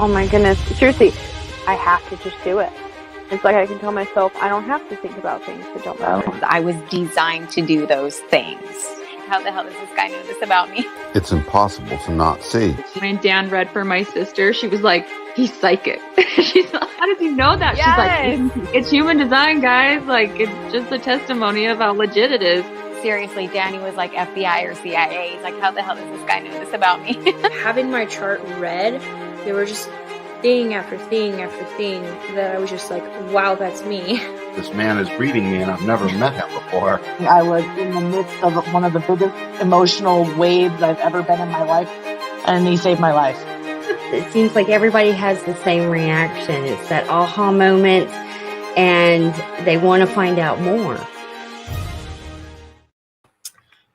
Oh my goodness. Seriously, I have to just do it. It's like I can tell myself I don't have to think about things that don't matter. I was designed to do those things. How the hell does this guy know this about me? It's impossible to not see. When Dan read for my sister, she was like, he's psychic. She's like, how does he know that? Yes. She's like, it's human design, guys. Like, it's just a testimony of how legit it is. Seriously, Danny was like FBI or CIA. He's like, how the hell does this guy know this about me? Having my chart read, there were just thing after thing after thing that I was just like, wow, that's me. This man is reading me and I've never met him before. I was in the midst of one of the biggest emotional waves I've ever been in my life, and he saved my life. It seems like everybody has the same reaction. It's that aha moment, and they want to find out more.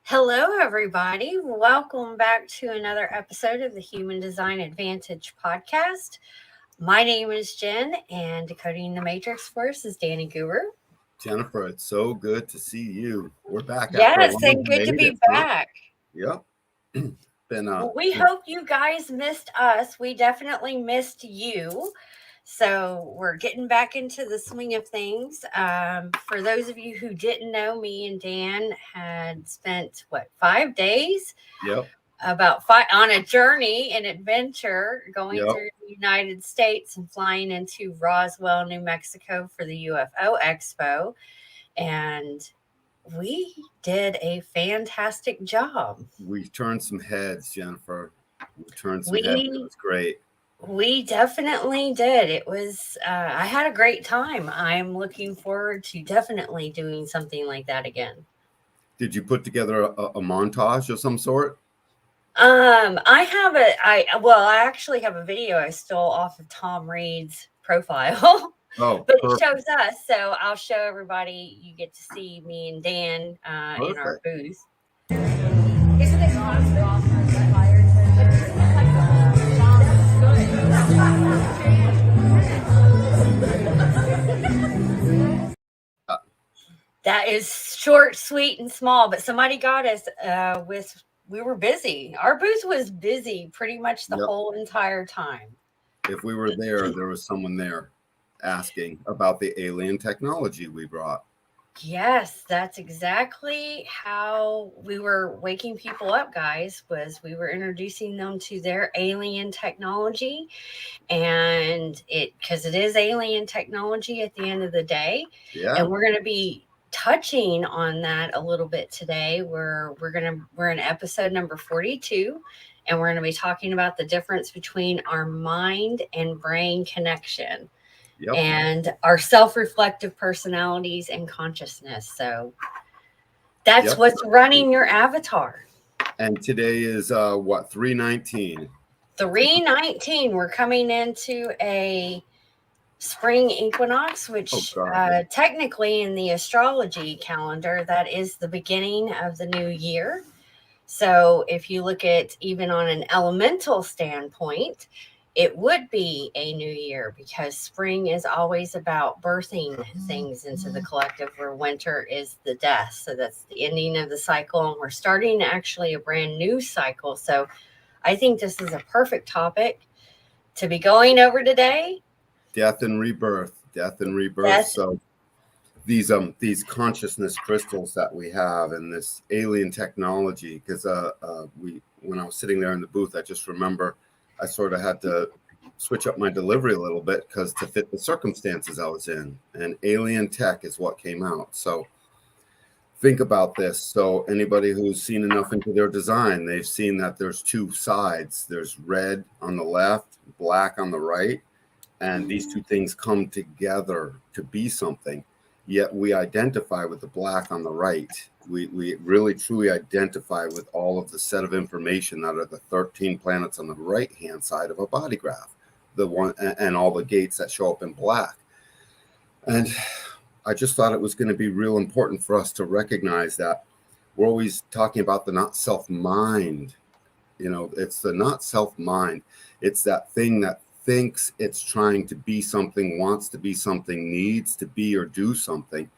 Hello, everybody. Welcome back to another episode of the Human Design Advantage podcast. My name is Jen, and decoding the matrix for us is Danny Goober. Jennifer, it's so good to see you. We're back. Yes, and good to be back. Yep. We hope you guys missed us. We definitely missed you. So we're getting back into the swing of things. For those of you who didn't know, me and Dan had spent, 5 days? Yep. On a journey, an adventure, going through the United States and flying into Roswell, New Mexico for the UFO Expo. And we did a fantastic job. We turned some heads, Jennifer. We turned some heads. It was great. We definitely did. It was, I had a great time. I'm looking forward to definitely doing something like that again. Did you put together a montage of some sort? I actually have a video I stole off of Tom Reed's profile. Oh, but it shows us. So I'll show everybody. You get to see me and Dan in our booth. Isn't it awesome? That is short, sweet, and small. But somebody got us we were busy. Our booth was busy pretty much the whole entire time. If we were there was someone there asking about the alien technology we brought. Yes, that's exactly how we were waking people up, guys, was we were introducing them to their alien technology. And because it is alien technology at the end of the day. Yeah. And we're going to be touching on that a little bit today. We're in episode number 42, and we're going to be talking about the difference between our mind and brain connection. Yep. And our self-reflective personalities and consciousness. So that's what's running your avatar. And today is 3/19. 3/19. We're coming into a spring equinox, which technically in the astrology calendar, that is the beginning of the new year. So if you look at even on an elemental standpoint, it would be a new year, because spring is always about birthing things into the collective, where winter is the death. So that's the ending of the cycle. And we're starting actually a brand new cycle. So I think this is a perfect topic to be going over today. Death and rebirth. So these consciousness crystals that we have and this alien technology, because when I was sitting there in the booth, I just remember I sort of had to switch up my delivery a little bit because to fit the circumstances I was in, and alien tech is what came out. So think about this. So anybody who's seen enough into their design, they've seen that there's two sides. There's red on the left, black on the right, and these two things come together to be something. Yet we identify with the black on the right. We really truly identify with all of the set of information that are the 13 planets on the right hand side of a body graph, the one and all the gates that show up in black. And I just thought it was going to be real important for us to recognize that we're always talking about the not self mind. It's the not self mind. It's that thing that thinks it's trying to be something, wants to be something, needs to be or do something,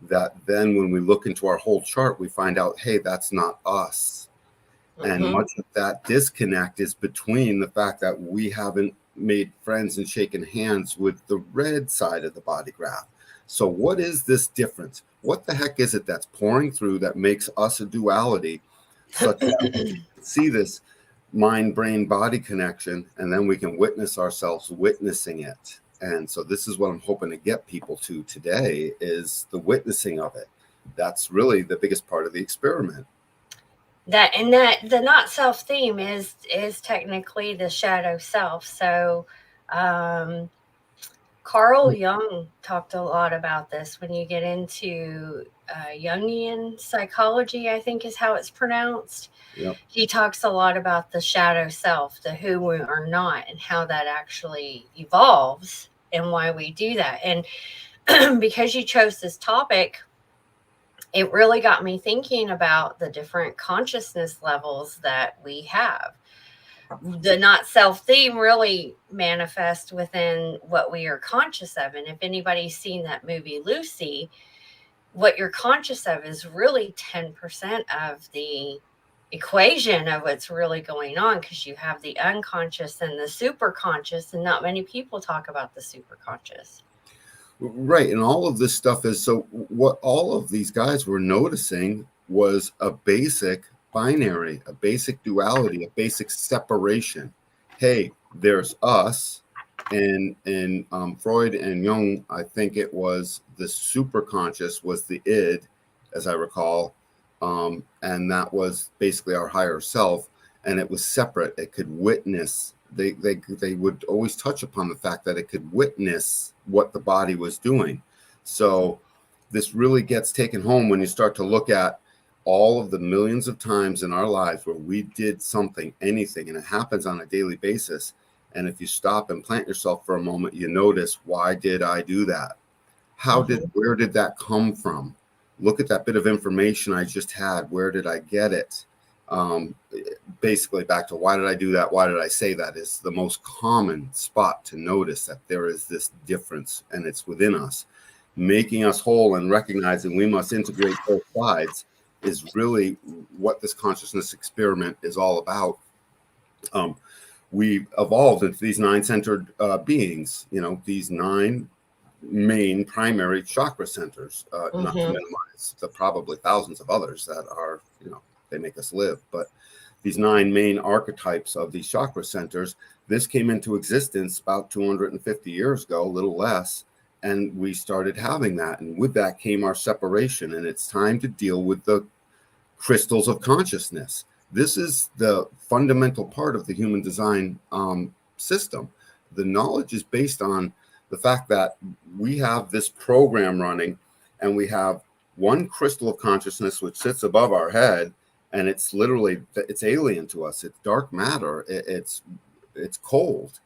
that then when we look into our whole chart, we find out, hey, that's not us. And much of that disconnect is between the fact that we haven't made friends and shaken hands with the red side of the body graph. So what is this difference? What the heck is it that's pouring through that makes us a duality, such that we see this mind, brain, body connection, and then we can witness ourselves witnessing it. And so this is what I'm hoping to get people to today, is the witnessing of it. That's really the biggest part of the experiment. That the not self theme is technically the shadow self. So Carl Jung talked a lot about this. When you get into Jungian psychology, I think is how it's pronounced. Yep. He talks a lot about the shadow self, the who we are not, and how that actually evolves and why we do that. And because you chose this topic, it really got me thinking about the different consciousness levels that we have. The not self theme really manifests within what we are conscious of. And if anybody's seen that movie Lucy, what you're conscious of is really 10% of the equation of what's really going on, because you have the unconscious and the super conscious, and not many people talk about the super conscious. Right. And all of this stuff is, so what all of these guys were noticing was a basic binary, a basic duality, a basic separation. Hey, there's us. And in Freud and Jung, I think it was the superconscious was the id, as I recall. And that was basically our higher self. And it was separate. It could witness. They would always touch upon the fact that it could witness what the body was doing. So this really gets taken home when you start to look at all of the millions of times in our lives where we did something, anything, and it happens on a daily basis. And if you stop and plant yourself for a moment, you notice, why did I do that? Where did that come from? Look at that bit of information I just had. Where did I get it? Basically back to, why did I do that? Why did I say that? Is the most common spot to notice that there is this difference, and it's within us. Making us whole and recognizing we must integrate both sides is really what this consciousness experiment is all about. We evolved into these 9-centered beings, these 9 main primary chakra centers, not to minimize the probably thousands of others that are, they make us live, but these 9 main archetypes of these chakra centers, this came into existence about 250 years ago, a little less, and we started having that, and with that came our separation, and it's time to deal with the crystals of consciousness. This is the fundamental part of the human design system. The knowledge is based on the fact that we have this program running, and we have one crystal of consciousness which sits above our head, and it's literally, it's alien to us. It's dark matter. It's cold.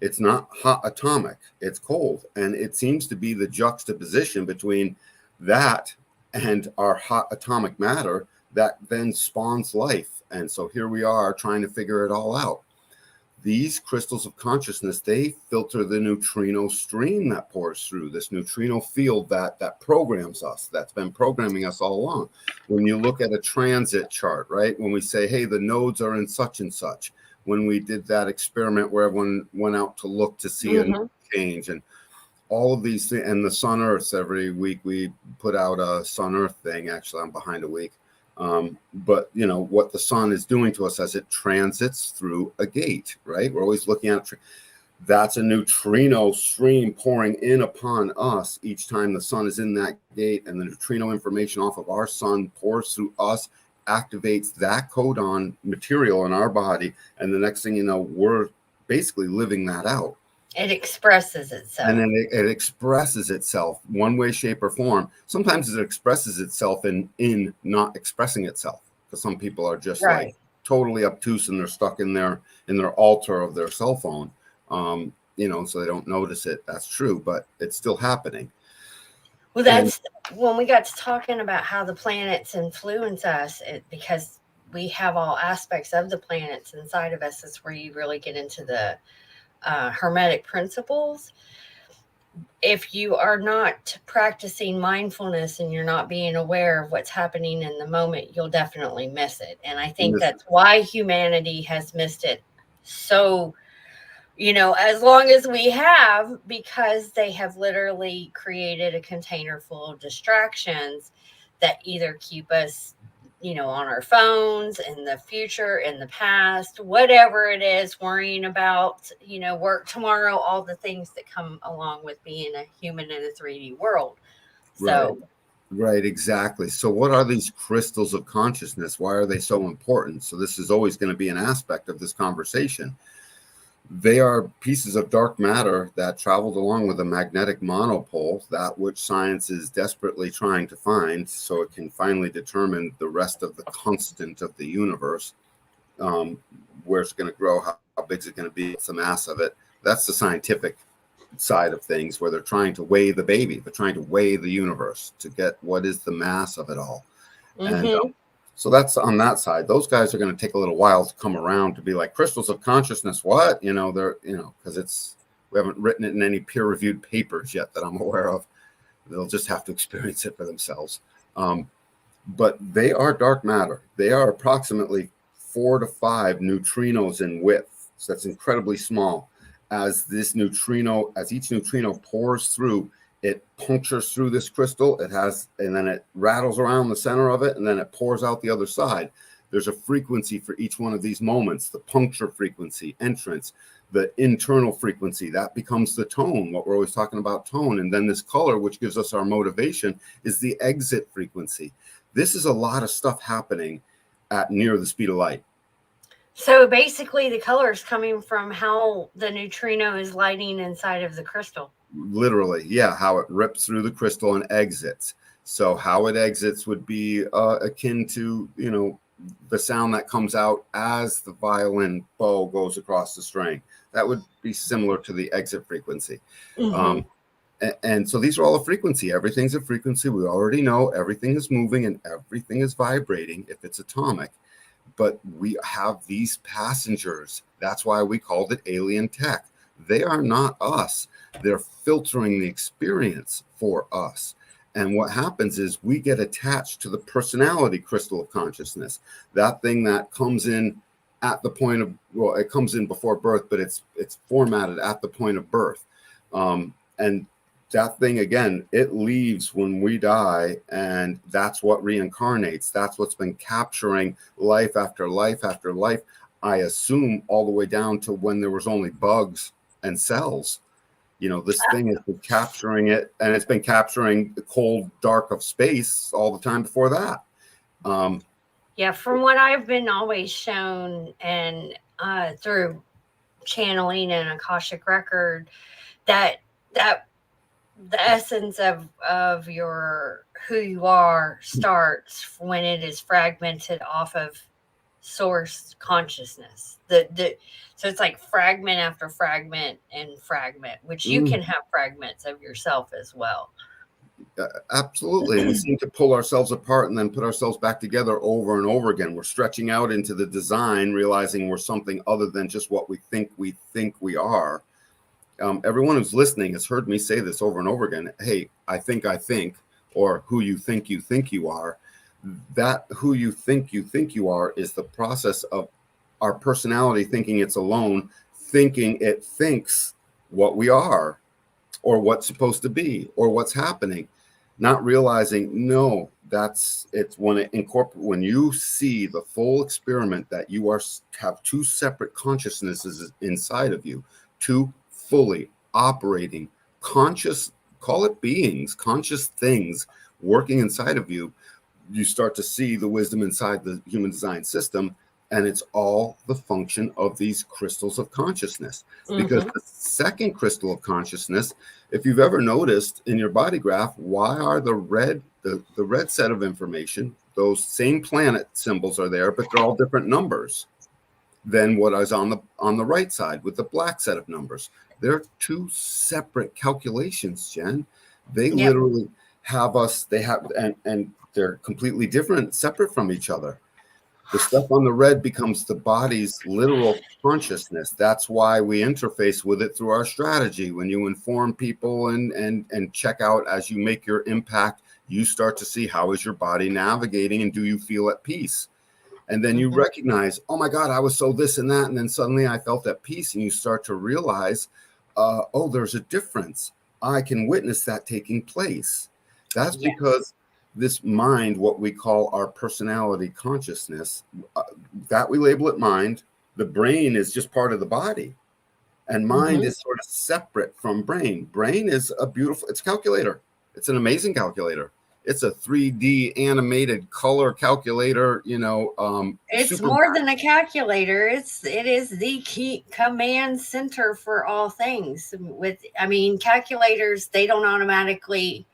It's not hot atomic. It's cold. And it seems to be the juxtaposition between that and our hot atomic matter that then spawns life. And so here we are trying to figure it all out. These crystals of consciousness, they filter the neutrino stream that pours through, this neutrino field that programs us, that's been programming us all along. When you look at a transit chart, right? When we say, hey, the nodes are in such and such, when we did that experiment where everyone went out to look to see a change, and all of these things, and the sun earths, every week we put out a sun earth thing. Actually, I'm behind a week. But what the sun is doing to us as it transits through a gate, right? We're always looking at that's a neutrino stream pouring in upon us each time the sun is in that gate, and the neutrino information off of our sun pours through us, activates that codon material in our body, and the next thing you know, we're basically living that out. It expresses itself. And then it expresses itself one way, shape, or form. Sometimes it expresses itself in not expressing itself, because some people are just like totally obtuse, and they're stuck in their altar of their cell phone, so they don't notice it. That's true, but it's still happening. Well, that's when we got to talking about how the planets influence us, because we have all aspects of the planets inside of us. That's where you really get into the hermetic principles. If you are not practicing mindfulness and you're not being aware of what's happening in the moment, you'll definitely miss it. And I think that's why humanity has missed it so as long as we have, because they have literally created a container full of distractions that either keep us, on our phones, in the future, in the past, whatever it is, worrying about, work tomorrow, all the things that come along with being a human in a 3D world. So. Right, exactly. So what are these crystals of consciousness? Why are they so important? So this is always going to be an aspect of this conversation. They are pieces of dark matter that traveled along with a magnetic monopole, that which science is desperately trying to find so it can finally determine the rest of the constant of the universe, where it's going to grow, how big is it going to be, what's the mass of it. That's the scientific side of things, where they're trying to weigh the baby. They're trying to weigh the universe to get what is the mass of it all. And so that's on that side. Those guys are going to take a little while to come around to be like, crystals of consciousness, what? They're, because we haven't written it in any peer-reviewed papers yet that I'm aware of. They'll just have to experience it for themselves. But they are dark matter. They are approximately 4 to 5 neutrinos in width. So that's incredibly small. As each neutrino pours through, it punctures through this crystal. And then it rattles around the center of it, and then it pours out the other side. There's a frequency for each one of these moments: the puncture frequency, entrance, the internal frequency, that becomes the tone, what we're always talking about, tone. And then this color, which gives us our motivation, is the exit frequency. This is a lot of stuff happening at near the speed of light. So basically the color is coming from how the neutrino is lighting inside of the crystal. Literally, yeah, how it rips through the crystal and exits. So how it exits would be akin to, the sound that comes out as the violin bow goes across the string. That would be similar to the exit frequency. And so these are all a frequency. Everything's a frequency. We already know everything is moving and everything is vibrating if it's atomic. But we have these passengers. That's why we called it alien tech. They are not us. They're filtering the experience for us. And what happens is we get attached to the personality crystal of consciousness, that thing that comes in at the point of, it comes in before birth, but it's formatted at the point of birth. And that thing, again, it leaves when we die, and that's what reincarnates. That's what's been capturing life after life after life. I assume all the way down to when there was only bugs and cells. This thing has been capturing it, and it's been capturing the cold dark of space all the time before that. Yeah, from what I've been always shown, and through channeling and Akashic record, that the essence of your who you are starts when it is fragmented off of source consciousness. So it's like fragment after fragment and fragment, which you can have fragments of yourself as well. Absolutely. We seem to pull ourselves apart and then put ourselves back together over and over again. We're stretching out into the design, realizing we're something other than just what we think we are. Everyone who's listening has heard me say this over and over again. Hey, I think, or who you think you are. That who you think you are is the process of our personality thinking it's alone, thinking it thinks what we are, or what's supposed to be, or what's happening, not realizing, no, it's when you see the full experiment that you have 2 separate consciousnesses inside of you, 2 fully operating conscious, call it beings, conscious things working inside of you. You start to see the wisdom inside the human design system, and it's all the function of these crystals of consciousness. Because the second crystal of consciousness, if you've ever noticed in your body graph, why are the red set of information, those same planet symbols are there, but they're all different numbers than what is on the right side with the black set of numbers. They're 2 separate calculations, Jen. They literally have us, and they're completely different, separate from each other. The stuff on the red becomes the body's literal consciousness. That's why we interface with it through our strategy. When you inform people and check out as you make your impact, you start to see how is your body navigating and do you feel at peace? And then you recognize, oh my God, I was so this and that. And then suddenly I felt at peace. And you start to realize, oh, there's a difference. I can witness that taking place. That's because this mind, what we call our personality consciousness, that we label it mind. The brain is just part of the body. And mind is sort of separate from brain. Brain is it's a calculator. It's an amazing calculator. It's a 3D animated color calculator, it's more than a calculator. It is the key command center for all things. Calculators, they don't automatically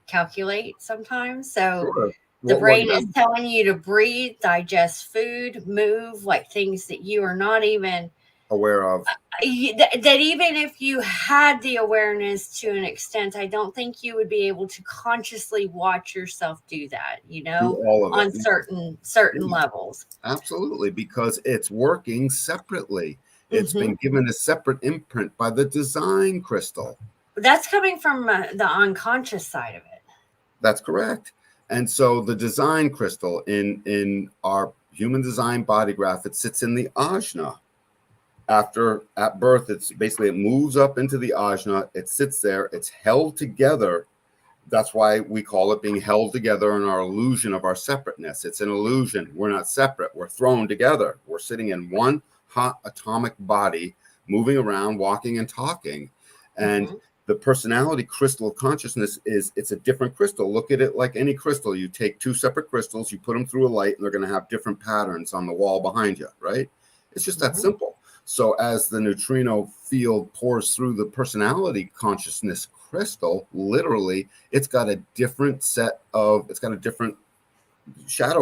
calculate sometimes. So the brain is telling you to breathe, digest food, move, like things that you are not even aware of. That even if you had the awareness to an extent, I don't think you would be able to consciously watch yourself do that, on certain levels. Absolutely, because it's working separately. It's been given a separate imprint by the design crystal. That's coming from the unconscious side of it. That's correct. And so the design crystal in our human design body graph, it sits in the ajna. At birth, it moves up into the ajna. It sits there. It's held together. That's why we call it being held together in our illusion of our separateness. It's an illusion. We're not separate. We're thrown together. We're sitting in one hot atomic body, moving around, walking and talking. And the personality crystal of consciousness it's a different crystal. Look at it like any crystal. You take two separate crystals, you put them through a light, and they're going to have different patterns on the wall behind you, right? It's just that simple. So as the neutrino field pours through the personality consciousness crystal, literally, it's got a different shadow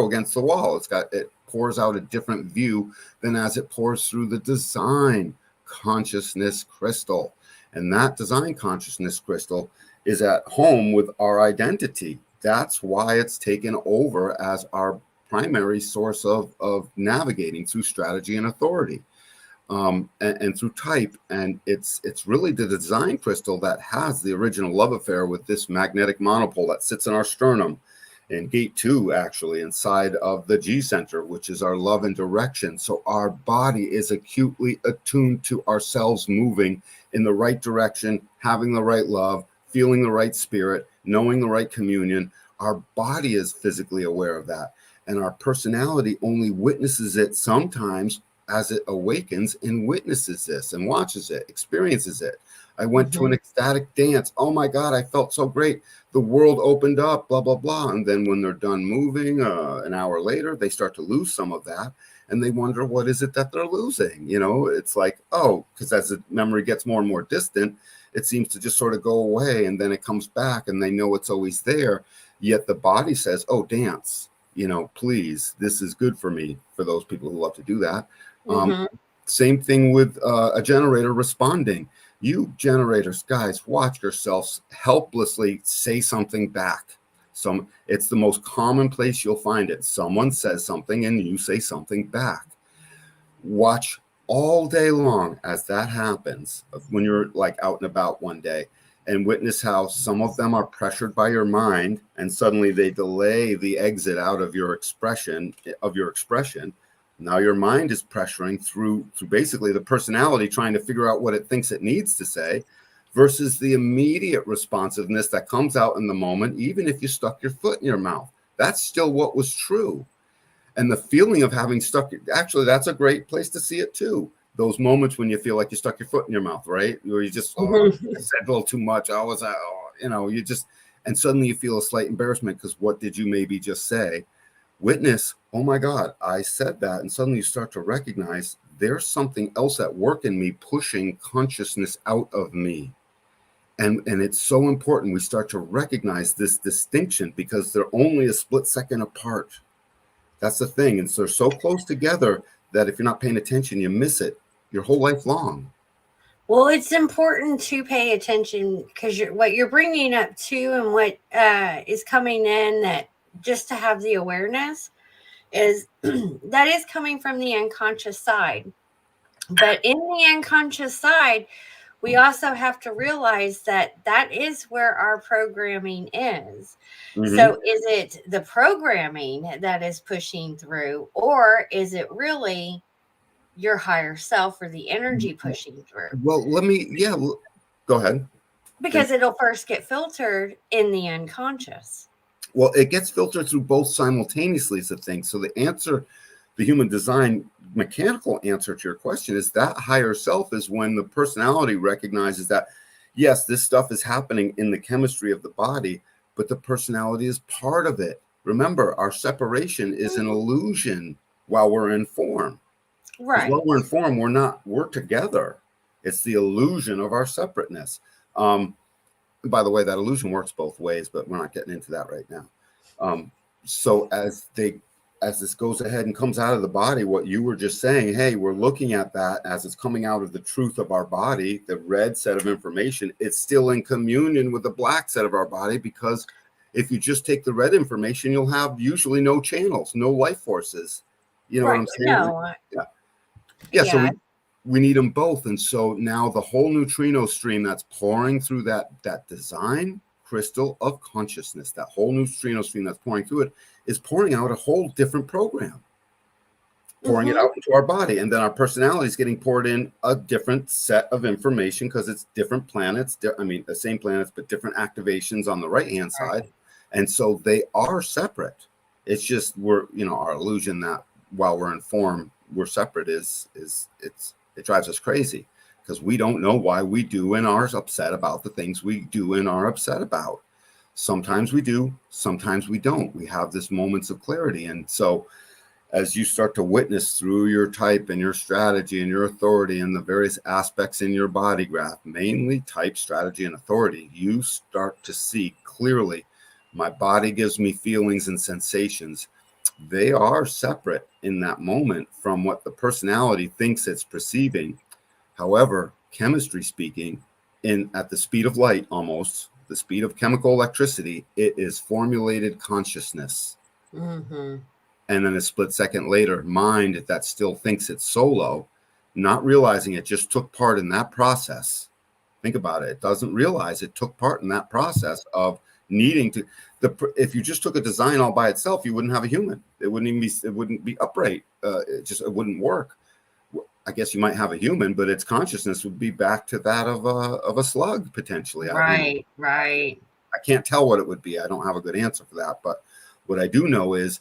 against the wall. It pours out a different view than as it pours through the design consciousness crystal. And that design consciousness crystal is at home with our identity. That's why it's taken over as our primary source of navigating through strategy and authority. And through type, and it's really the design crystal that has the original love affair with this magnetic monopole that sits in our sternum, in gate 2, actually, inside of the G center, which is our love and direction. So our body is acutely attuned to ourselves moving in the right direction, having the right love, feeling the right spirit, knowing the right communion. Our body is physically aware of that, and our personality only witnesses it sometimes as it awakens and witnesses this and watches it, experiences it. I went to an ecstatic dance. Oh my God, I felt so great. The world opened up, blah, blah, blah. And then when they're done moving, an hour later, they start to lose some of that. And they wonder, what is it that they're losing? It's like, because as the memory gets more and more distant, it seems to just sort of go away. And then it comes back and they know it's always there. Yet the body says, oh, dance, please, this is good for me, for those people who love to do that. Same thing with a generator responding. You generators, guys, watch yourselves helplessly say something back. It's the most common place you'll find it. Someone says something and you say something back. Watch all day long as that happens when you're like out and about one day, and witness how some of them are pressured by your mind and suddenly they delay the exit out of your expression. Now your mind is pressuring through basically the personality trying to figure out what it thinks it needs to say, versus the immediate responsiveness that comes out in the moment, even if you stuck your foot in your mouth. That's still what was true. And the feeling of having actually, that's a great place to see it too. Those moments when you feel like you stuck your foot in your mouth, right? Where you just I said a little too much. And suddenly you feel a slight embarrassment because what did you maybe just say? Witness, oh my God, I said that. And suddenly you start to recognize there's something else at work in me pushing consciousness out of me. And it's so important we start to recognize this distinction because they're only a split second apart. That's the thing. And so they're so close together that if you're not paying attention, you miss it your whole life long. Well, it's important to pay attention because what you're bringing up too, and what is coming in, that just to have the awareness is that is coming from the unconscious side. But in the unconscious side, we also have to realize that that is where our programming is. So is it the programming that is pushing through, or is it really your higher self or the energy pushing through? Well, go ahead. Because it'll first get filtered in the unconscious. Well, it gets filtered through both simultaneously, is the thing. So the answer, the human design mechanical answer to your question is that higher self is when the personality recognizes that, yes, this stuff is happening in the chemistry of the body, but the personality is part of it. Remember, our separation is an illusion while we're in form. Right. While we're in form, we're together. It's the illusion of our separateness. By the way, that illusion works both ways, but we're not getting into that right now. So as this goes ahead and comes out of the body, what you were just saying, hey, we're looking at that as it's coming out of the truth of our body, the red set of information, it's still in communion with the black set of our body, because if you just take the red information, you'll have usually no channels, no life forces. You know what I'm saying? No. Yeah. So we need them both. And so now the whole neutrino stream that's pouring through that design crystal of consciousness, that whole neutrino stream that's pouring through it, is pouring out a whole different program, pouring it out into our body. And then our personality is getting poured in a different set of information, because it's different planets. I mean, the same planets, but different activations on the right-hand side. And so they are separate. It's just our illusion that while we're in form, we're separate it drives us crazy, because we don't know why we do and are upset about the things we do and are upset about. Sometimes we do, sometimes we don't. We have this moments of clarity. And so as you start to witness through your type and your strategy and your authority and the various aspects in your body graph, mainly type, strategy, and authority, you start to see clearly, my body gives me feelings and sensations. They are separate in that moment from what the personality thinks it's perceiving. However, chemistry speaking, at the speed of light, almost the speed of chemical electricity, it is formulated consciousness. And then a split second later, mind that still thinks it's solo, not realizing it just took part in that process. Think about it. It doesn't realize it took part in that process of needing to. If you just took a design all by itself, you wouldn't have a human. It wouldn't be upright. It wouldn't work. I guess you might have a human, but its consciousness would be back to that of a slug potentially. Right. I can't tell what it would be. I don't have a good answer for that. But what I do know is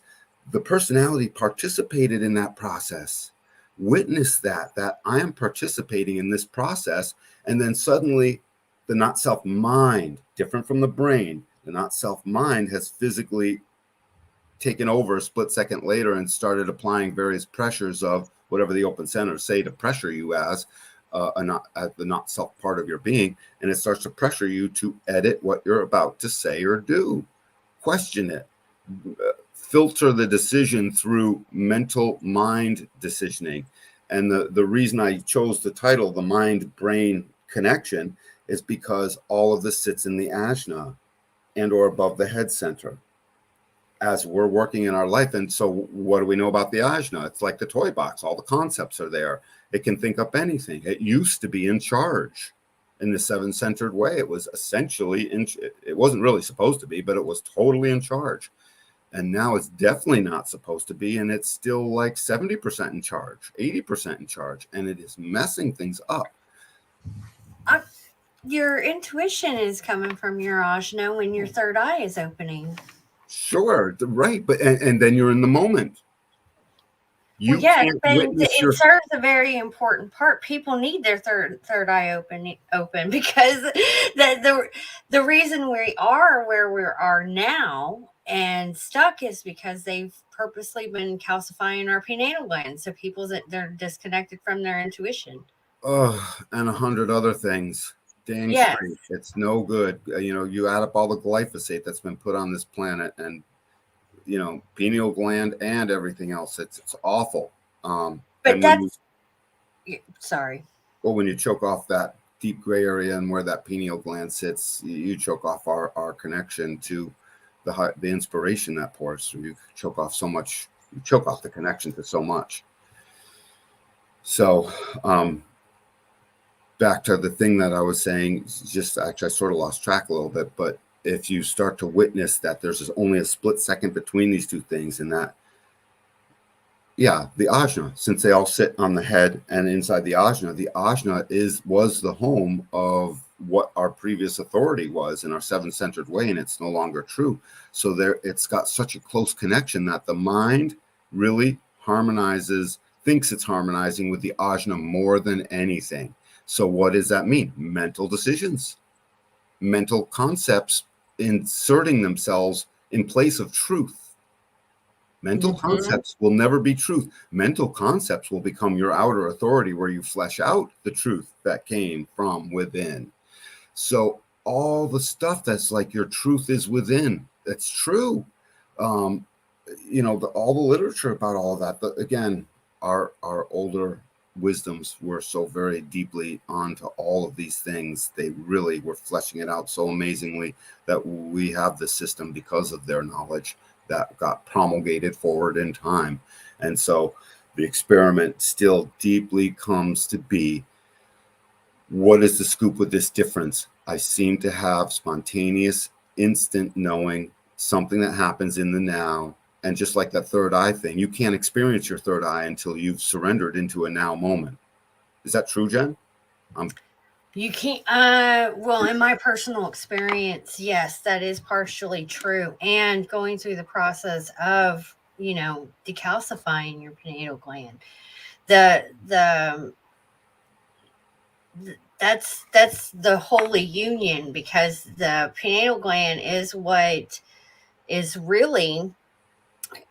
the personality participated in that process. Witness that I am participating in this process, and then suddenly the not self mind, different from the brain, the not self mind has physically taken over a split second later and started applying various pressures of whatever the open centers say to pressure you as the not self part of your being. And it starts to pressure you to edit what you're about to say or do, question it, filter the decision through mental mind decisioning. And the reason I chose the title, The Mind Brain Connection, is because all of this sits in the ajna and or above the head center as we're working in our life. And so what do we know about the ajna? It's like the toy box. All the concepts are there. It can think up anything. It used to be in charge in the seven-centered way. It was essentially, it wasn't really supposed to be, but it was totally in charge. And now it's definitely not supposed to be. And it's still like 70% in charge, 80% in charge. And it is messing things up. Your intuition is coming from your ajna when your third eye is opening. Sure, right. But and then you're in the moment. Yes, it serves a very important part. People need their third eye open because the reason we are where we are now and stuck is because they've purposely been calcifying our prenatal gland. So they're disconnected from their intuition. Oh, and 100 other things. Dang straight. It's no good. You add up all the glyphosate that's been put on this planet, and pineal gland and everything else. It's awful. But that's sorry. Well, when you choke off that deep gray area and where that pineal gland sits, you choke off our connection to the inspiration that pours through. You choke off so much. You choke off the connection to so much. So, back to the thing that I was saying, just actually I sort of lost track a little bit, but if you start to witness that there's only a split second between these two things, and that, yeah, the ajna, since they all sit on the head and inside the ajna was the home of what our previous authority was in our seven-centered way, and it's no longer true. So there, it's got such a close connection that the mind really thinks it's harmonizing with the ajna more than anything. So what does that mean? Mental decisions, mental concepts inserting themselves in place of truth. Mental concepts will never be truth. Mental concepts will become your outer authority, where you flesh out the truth that came from within. So all the stuff that's like your truth is within, that's true. All the literature about all that, again, our older wisdoms were so very deeply onto all of these things. They really were fleshing it out so amazingly that we have the system because of their knowledge that got promulgated forward in time. And so the experiment still deeply comes to be, what is the scoop with this difference? I seem to have spontaneous, instant knowing, something that happens in the now. And just like that third eye thing, you can't experience your third eye until you've surrendered into a now moment. Is that true, Jen? You can't, well, in my personal experience, yes, that is partially true. And going through the process of, decalcifying your pineal gland, that's the holy union, because the pineal gland is what is really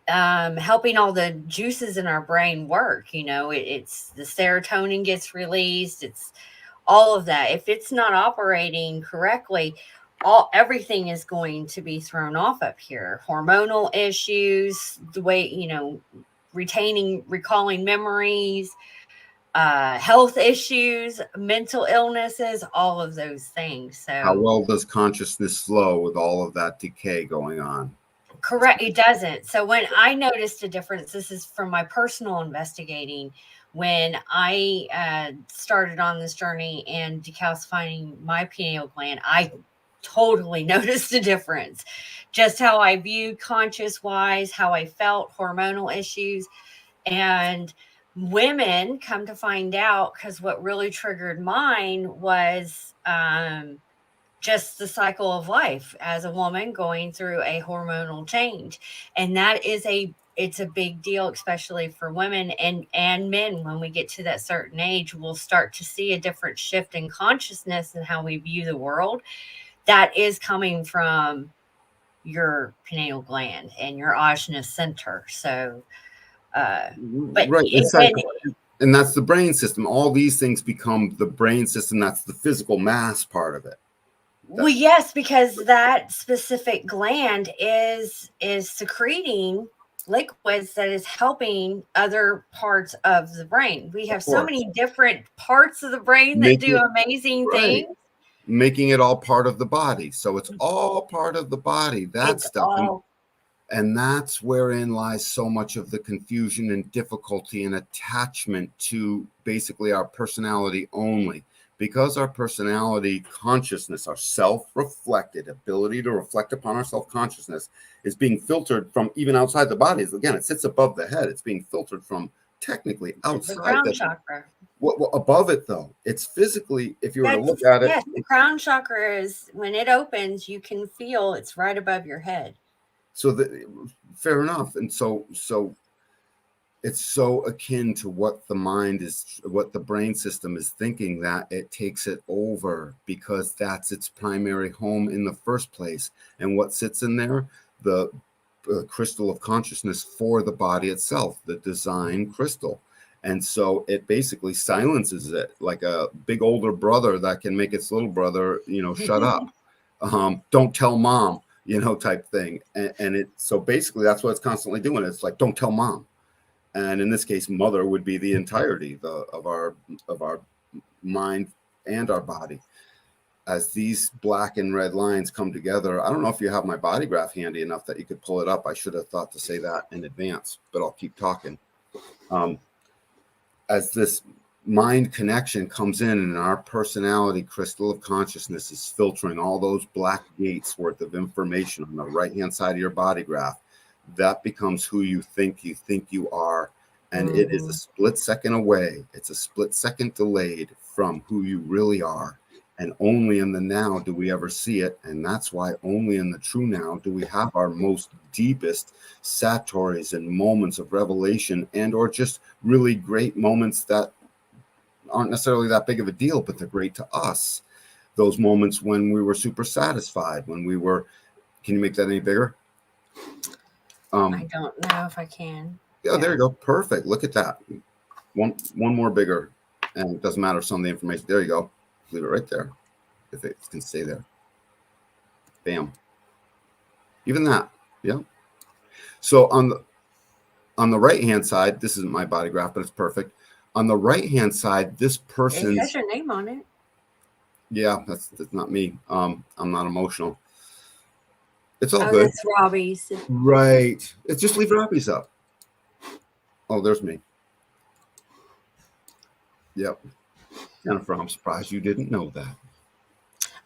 helping all the juices in our brain work. It's the serotonin gets released. It's all of that. If it's not operating correctly, everything is going to be thrown off up here. Hormonal issues, the way, recalling memories, health issues, mental illnesses, all of those things. So how well does consciousness flow with all of that decay going on? Correct. It doesn't. So when I noticed a difference, this is from my personal investigating, when I started on this journey and decalcifying my pineal gland, I totally noticed a difference. Just how I viewed conscious wise, how I felt, hormonal issues. And women, come to find out, because what really triggered mine was just the cycle of life as a woman going through a hormonal change. And that is it's a big deal, especially for women and men. When we get to that certain age, we'll start to see a different shift in consciousness and how we view the world. That is coming from your pineal gland and your ajna center. So, but right. And that's the brain system. All these things become the brain system. That's the physical mass part of it. Well, yes, because that specific gland is secreting liquids that is helping other parts of the brain. We have so many different parts of the brain that do amazing things. Making it all part of the body. So it's all part of the body, that stuff. And that's wherein lies so much of the confusion and difficulty and attachment to basically our personality only. Because our personality consciousness, our self-reflected ability to reflect upon our self-consciousness is being filtered from even outside the body. Again, it sits above the head. It's being filtered from technically outside the crown chakra. Well, above it, though, it's physically, if you were to look at it. Yes, the crown chakra is, when it opens, you can feel it's right above your head. So fair enough. And so it's so akin to what the mind is, what the brain system is thinking, that it takes it over because that's its primary home in the first place. And what sits in there? The crystal of consciousness for the body itself, the design crystal. And so it basically silences it like a big older brother that can make its little brother, shut up. Don't tell mom, type thing. And so basically that's what it's constantly doing. It's like, don't tell mom. And in this case, mother would be the entirety of our mind and our body. As these black and red lines come together, I don't know if you have my body graph handy enough that you could pull it up. I should have thought to say that in advance, but I'll keep talking. As this mind connection comes in, and our personality crystal of consciousness is filtering all those black gates worth of information on the right-hand side of your body graph. That becomes who you think you are. And it is a split second away. It's a split second delayed from who you really are. And only in the now do we ever see it. And that's why only in the true now do we have our most deepest satori and moments of revelation, and or just really great moments that aren't necessarily that big of a deal, but they're great to us. Those moments when we were super satisfied, when we were, can you make that any bigger? I don't know if I can. Yeah, there you go. Perfect. Look at that. One more bigger. And it doesn't matter some of the information. There you go. Leave it right there. If it can stay there. Bam. Even that. Yeah. So on the right-hand side, this isn't my body graph, but it's perfect. On the right-hand side, this person. It has your name on it. Yeah, that's not me. I'm not emotional. It's all good. That's Robbie's. Right. It's just leave Robbie's up. Oh, there's me. Yep. Jennifer, I'm surprised you didn't know that.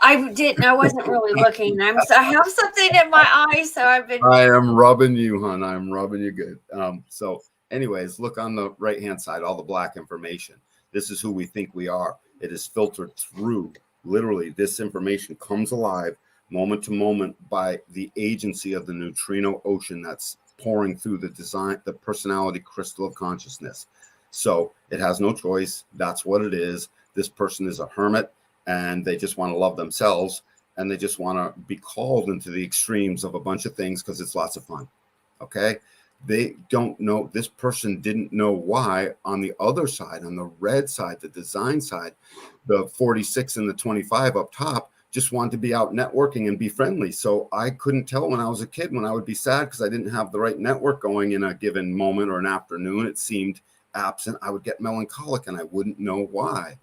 I didn't. I wasn't really looking. I have something in my eye, so I've been. I am rubbing you, hon. I'm rubbing you good. So anyways, look on the right-hand side, all the black information. This is who we think we are. It is filtered through. Literally, this information comes alive moment to moment by the agency of the neutrino ocean that's pouring through the personality crystal of consciousness. So it has no choice. That's what it is. This person is a hermit, and they just want to love themselves, and they just want to be called into the extremes of a bunch of things because it's lots of fun. Okay. They don't know. This person didn't know why on the other side, on the red side, the design side, the 46 and the 25 up top just wanted to be out networking and be friendly. So I couldn't tell when I was a kid when I would be sad because I didn't have the right network going in a given moment or an afternoon. It seemed absent. I would get melancholic and I wouldn't know why,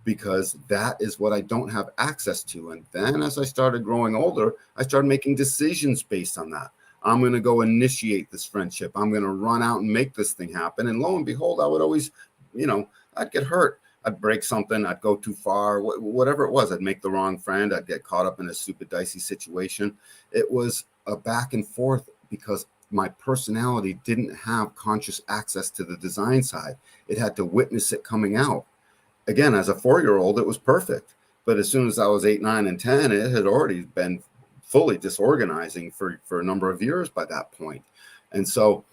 because that is what I don't have access to. And then as I started growing older, I started making decisions based on that. I'm going to go initiate this friendship. I'm going to run out and make this thing happen. And lo and behold, I would always, I'd get hurt. I'd break something. I'd go too far, whatever it was. I'd make the wrong friend. I'd get caught up in a stupid, dicey situation. It was a back and forth because my personality didn't have conscious access to the design side. It had to witness it coming out. Again, as a 4-year-old, it was perfect. But as soon as I was 8, 9, and 10, it had already been fully disorganizing for a number of years by that point. And so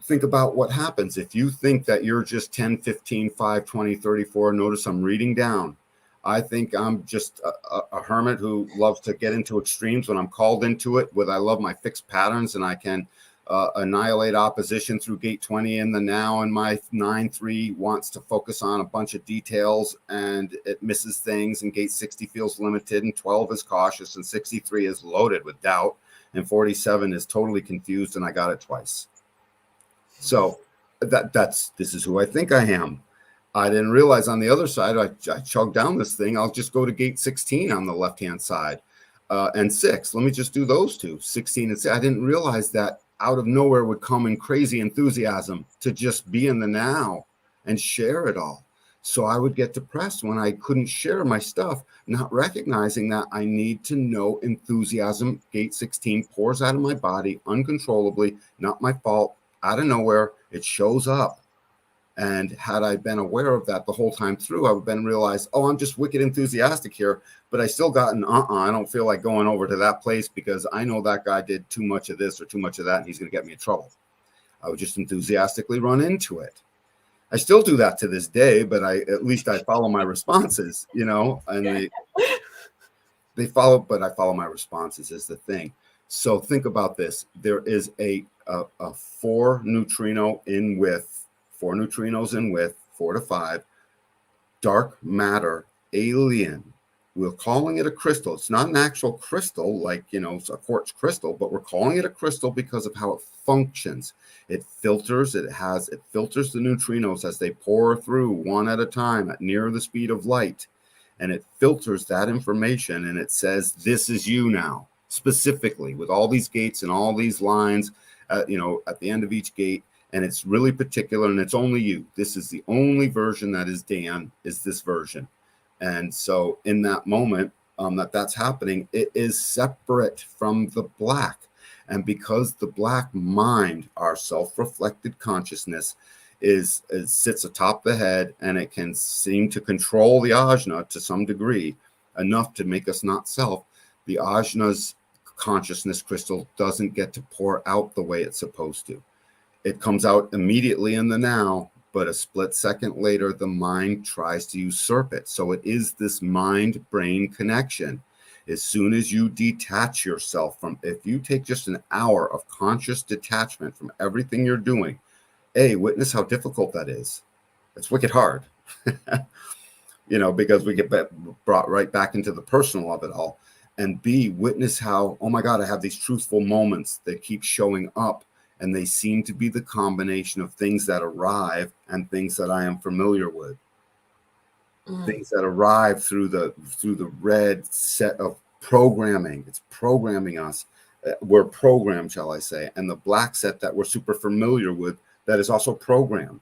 think about what happens if you think that you're just 10, 15, 5, 20, 34. Notice I'm reading down. I think I'm just a hermit who loves to get into extremes when I'm called into it. I love my fixed patterns, and I can annihilate opposition through gate 20 in the now. And my 9-3 wants to focus on a bunch of details and it misses things. And gate 60 feels limited, and 12 is cautious, and 63 is loaded with doubt, and 47 is totally confused. And I got it twice. So this is who I think I am. I didn't realize on the other side, I chugged down this thing. I'll just go to gate 16 on the left-hand side and 6. Let me just do those two, 16 and 6. I didn't realize that out of nowhere would come in crazy enthusiasm to just be in the now and share it all. So I would get depressed when I couldn't share my stuff, not recognizing that I need to know enthusiasm. Gate 16 pours out of my body uncontrollably, not my fault, out of nowhere. It shows up. And had I been aware of that the whole time through, I would then realize, I'm just wicked enthusiastic here, but I still got I don't feel like going over to that place because I know that guy did too much of this or too much of that, and he's going to get me in trouble. I would just enthusiastically run into it. I still do that to this day, but at least I follow my responses, and they follow, but I follow my responses is the thing. So think about this. There is a 4 neutrinos in width, 4 to 5, dark matter, alien. We're calling it a crystal. It's not an actual crystal like, it's a quartz crystal, but we're calling it a crystal because of how it functions. It filters the neutrinos as they pour through one at a time at near the speed of light. And it filters that information, and it says, this is you now, specifically with all these gates and all these lines, at the end of each gate. And it's really particular, and it's only you. This is the only version that is Dan, is this version. And so in that moment that's happening, it is separate from the black. And because the black mind, our self-reflected consciousness, sits atop the head, and it can seem to control the ajna to some degree, enough to make us not self, the ajna's consciousness crystal doesn't get to pour out the way it's supposed to. It comes out immediately in the now, but a split second later, the mind tries to usurp it. So it is this mind-brain connection. As soon as you detach yourself from, if you take just an hour of conscious detachment from everything you're doing, witness how difficult that is. It's wicked hard, because we get brought right back into the personal of it all. And B, witness how, oh my God, I have these truthful moments that keep showing up. And they seem to be the combination of things that arrive and things that I am familiar with. Things that arrive through the red set of programming. It's programming us. We're programmed, shall I say, and the black set that we're super familiar with that is also programmed.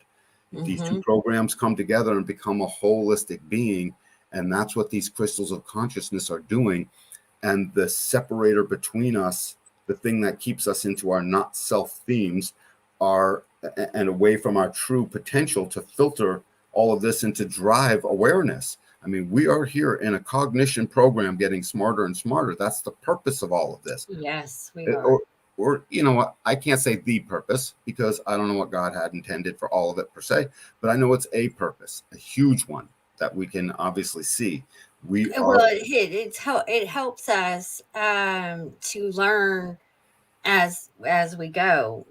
These two programs come together and become a holistic being, and that's what these crystals of consciousness are doing. And the separator between us, the thing that keeps us into our not self themes, and away from our true potential to filter all of this and to drive awareness. I mean, we are here in a cognition program getting smarter and smarter. That's the purpose of all of this. Yes, we are. Or you know what? I can't say the purpose, because I don't know what God had intended for all of it per se, but I know it's a purpose, a huge one that we can obviously see. It helps us to learn as we go.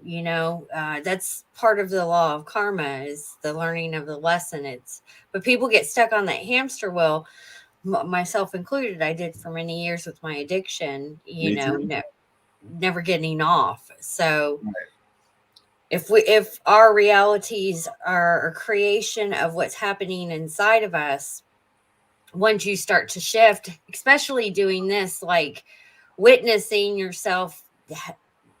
That's part of the law of karma, is the learning of the lesson. But people get stuck on that hamster wheel, myself included. I did for many years with my addiction, never getting off. So if our realities are a creation of what's happening inside of us, once you start to shift, especially doing this, like witnessing yourself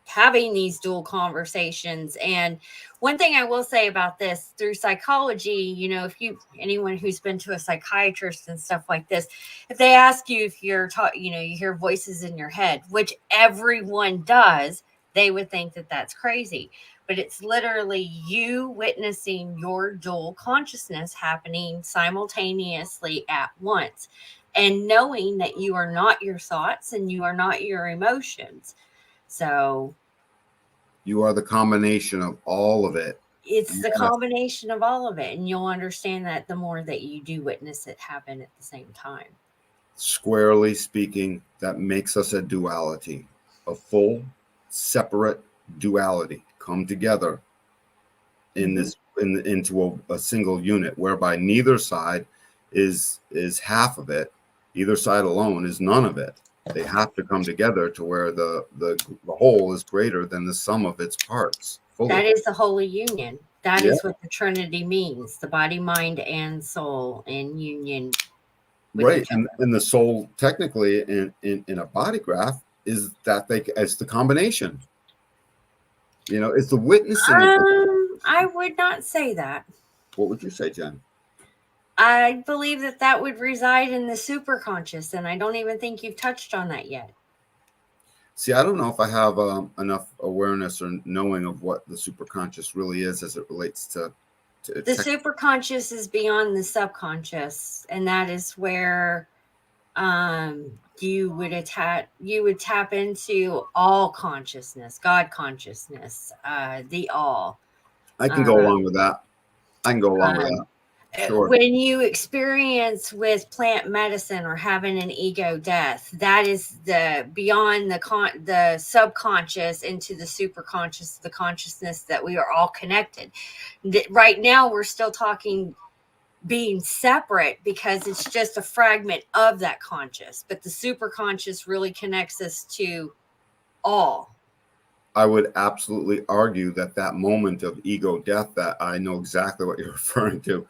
having these dual conversations. And one thing I will say about this, through psychology, if anyone who's been to a psychiatrist and stuff like this, if they ask you if you're taught, you hear voices in your head, which everyone does, they would think that that's crazy. But it's literally you witnessing your dual consciousness happening simultaneously at once, and knowing that you are not your thoughts and you are not your emotions. So you are the combination of all of it. It's the combination of all of it. And you'll understand that the more that you do witness it happen at the same time. Squarely speaking, that makes us a duality, a full, separate duality come together in this into a single unit, whereby neither side is half of it. Either side alone is none of it. They have to come together to where the whole is greater than the sum of its parts. Fully. That is the holy union. That is what the Trinity means: the body, mind, and soul in union. Right, and the soul, technically, in a body graph, is that as the combination. It's the witnessing. I would not say that. What would you say, Jen? I believe that would reside in the superconscious, and I don't even think you've touched on that yet. See, I don't know if I have enough awareness or knowing of what the superconscious really is as it relates to the superconscious is beyond the subconscious, and that is where you would tap into all consciousness, God consciousness, the all. I can go along with that. Sure. When you experience with plant medicine or having an ego death, that is the beyond the subconscious into the superconscious, the consciousness that we are all connected. Right now, we're still talking being separate because it's just a fragment of that conscious, but the superconscious really connects us to all. I would absolutely argue that moment of ego death, that I know exactly what you're referring to.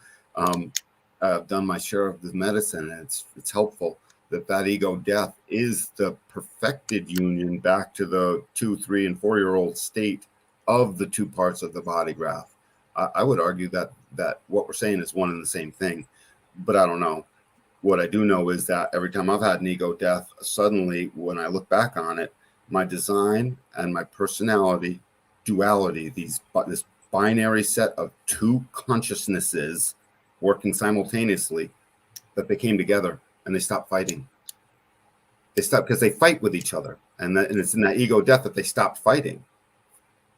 I've done my share of the medicine, and it's helpful that ego death is the perfected union back to the 2, 3, and 4-year-old state of the two parts of the body graph. I would argue that what we're saying is one and the same thing, but I don't know. What I do know is that every time I've had an ego death, suddenly when I look back on it, my design and my personality, duality, this binary set of two consciousnesses working simultaneously, that they came together and they stopped fighting. They stopped because they fight with each other. And it's in that ego death that they stopped fighting.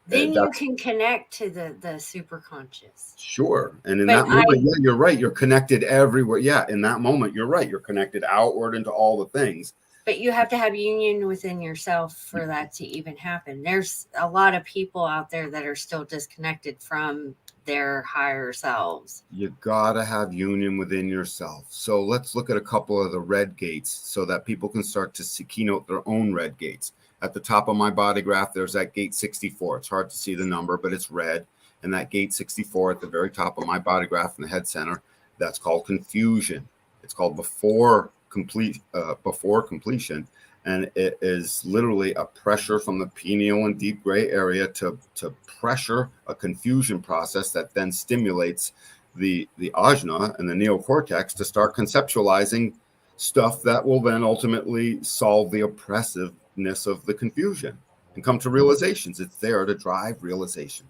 Then you can connect to the super conscious. Sure. And in that moment, yeah, you're right. You're connected everywhere. Yeah, in that moment, you're right. You're connected outward into all the things. But you have to have union within yourself for that to even happen. There's a lot of people out there that are still disconnected from their higher selves. You gotta have union within yourself. So let's look at a couple of the red gates so that people can start to keynote their own red gates. At the top of my body graph, there's that gate 64. It's hard to see the number, but it's red. And that gate 64 at the very top of my body graph in the head center, that's called confusion. It's called before completion. And it is literally a pressure from the pineal and deep gray area to pressure a confusion process that then stimulates the ajna and the neocortex to start conceptualizing stuff that will then ultimately solve the oppressiveness of the confusion and come to realizations. It's there to drive realization.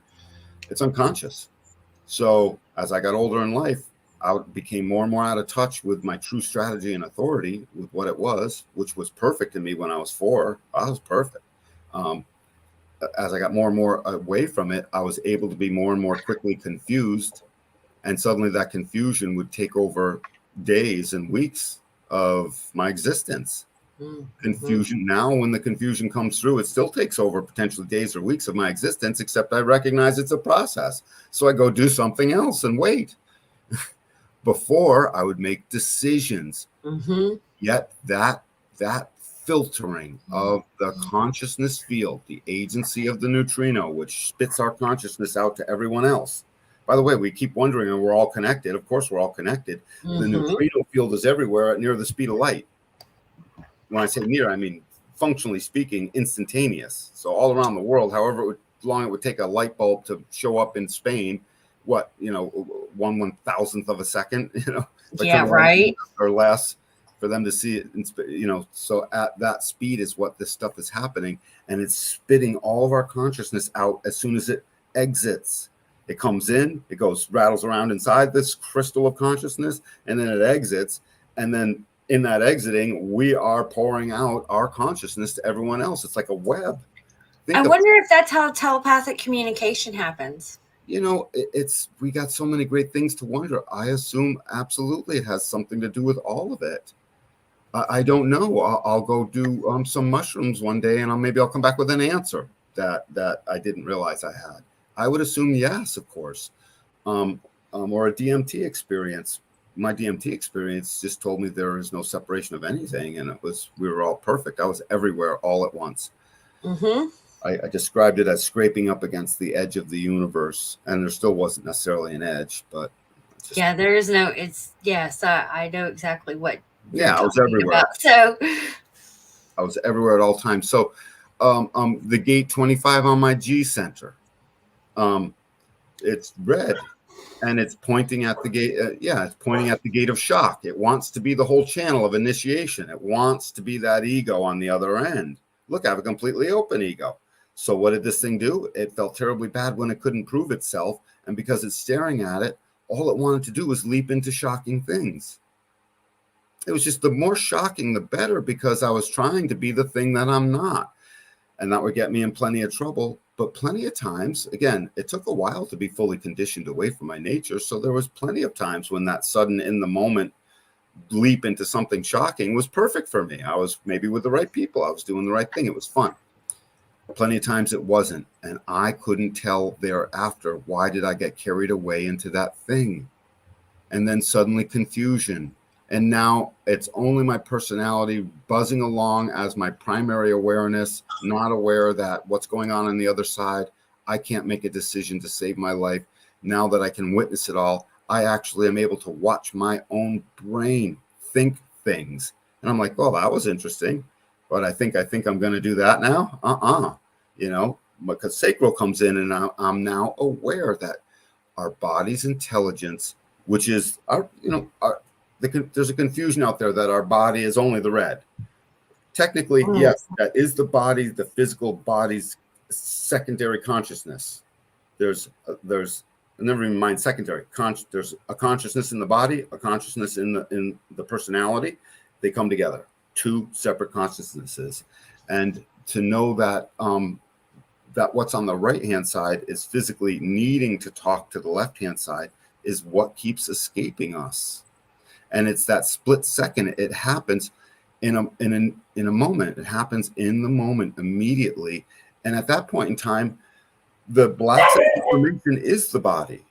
It's unconscious. So as I got older in life, I became more and more out of touch with my true strategy and authority, with what it was, which was perfect in me when I was 4. I was perfect. As I got more and more away from it, I was able to be more and more quickly confused. And suddenly that confusion would take over days and weeks of my existence. Mm-hmm. Confusion. Now, when the confusion comes through, it still takes over potentially days or weeks of my existence, except I recognize it's a process. So I go do something else and wait. Before, I would make decisions. Mm-hmm. Yet that filtering of the consciousness field, the agency of the neutrino, which spits our consciousness out to everyone else. By the way, we keep wondering, are we all connected? Of course, we're all connected. Mm-hmm. The neutrino field is everywhere at near the speed of light. When I say near, I mean, functionally speaking, instantaneous. So all around the world, however long it would take a light bulb to show up in Spain, 1/1000th of a second, yeah, right, or less, for them to see it, so at that speed is what this stuff is happening, and it's spitting all of our consciousness out as soon as it exits. It comes in, it rattles around inside this crystal of consciousness, and then it exits, and then in that exiting, we are pouring out our consciousness to everyone else. It's like a web. I wonder if that's how telepathic communication happens. We got so many great things to wonder. I assume absolutely it has something to do with all of it. I don't know. I'll go do some mushrooms one day, and maybe I'll come back with an answer that I didn't realize I had. I would assume yes, of course, or a DMT experience. My DMT experience just told me there is no separation of anything, and we were all perfect. I was everywhere all at once. Mm-hmm. I described it as scraping up against the edge of the universe, and there still wasn't necessarily an edge, but there is no. I know exactly what. Yeah, I was everywhere. I was everywhere at all times. So, the gate 25 on my G center, it's red, and it's pointing at the gate. It's pointing at the gate of shock. It wants to be the whole channel of initiation. It wants to be that ego on the other end. Look, I have a completely open ego. So what did this thing do? It felt terribly bad when it couldn't prove itself. And because it's staring at it, all it wanted to do was leap into shocking things. It was just the more shocking, the better, because I was trying to be the thing that I'm not. And that would get me in plenty of trouble. But plenty of times, again, it took a while to be fully conditioned away from my nature. So there was plenty of times when that sudden in the moment leap into something shocking was perfect for me. I was maybe with the right people. I was doing the right thing. It was fun. Plenty of times it wasn't. And I couldn't tell thereafter, why did I get carried away into that thing? And then suddenly confusion. And now it's only my personality buzzing along as my primary awareness, not aware that what's going on the other side. I can't make a decision to save my life. Now that I can witness it all, I actually am able to watch my own brain think things. And I'm like, well, that was interesting. But I think I'm going to do that now. because sacral comes in, and I'm now aware that our body's intelligence, which is there's a confusion out there that our body is only the red. Technically, yes, that is the body, the physical body's secondary consciousness. There's never even mind secondary. There's a consciousness in the body, a consciousness in the personality. They come together, two separate consciousnesses, and to know that that what's on the right hand side is physically needing to talk to the left hand side is what keeps escaping us, and it's that split second. It happens in a moment. It happens in the moment immediately, and at that point in time, the black set of information is the body.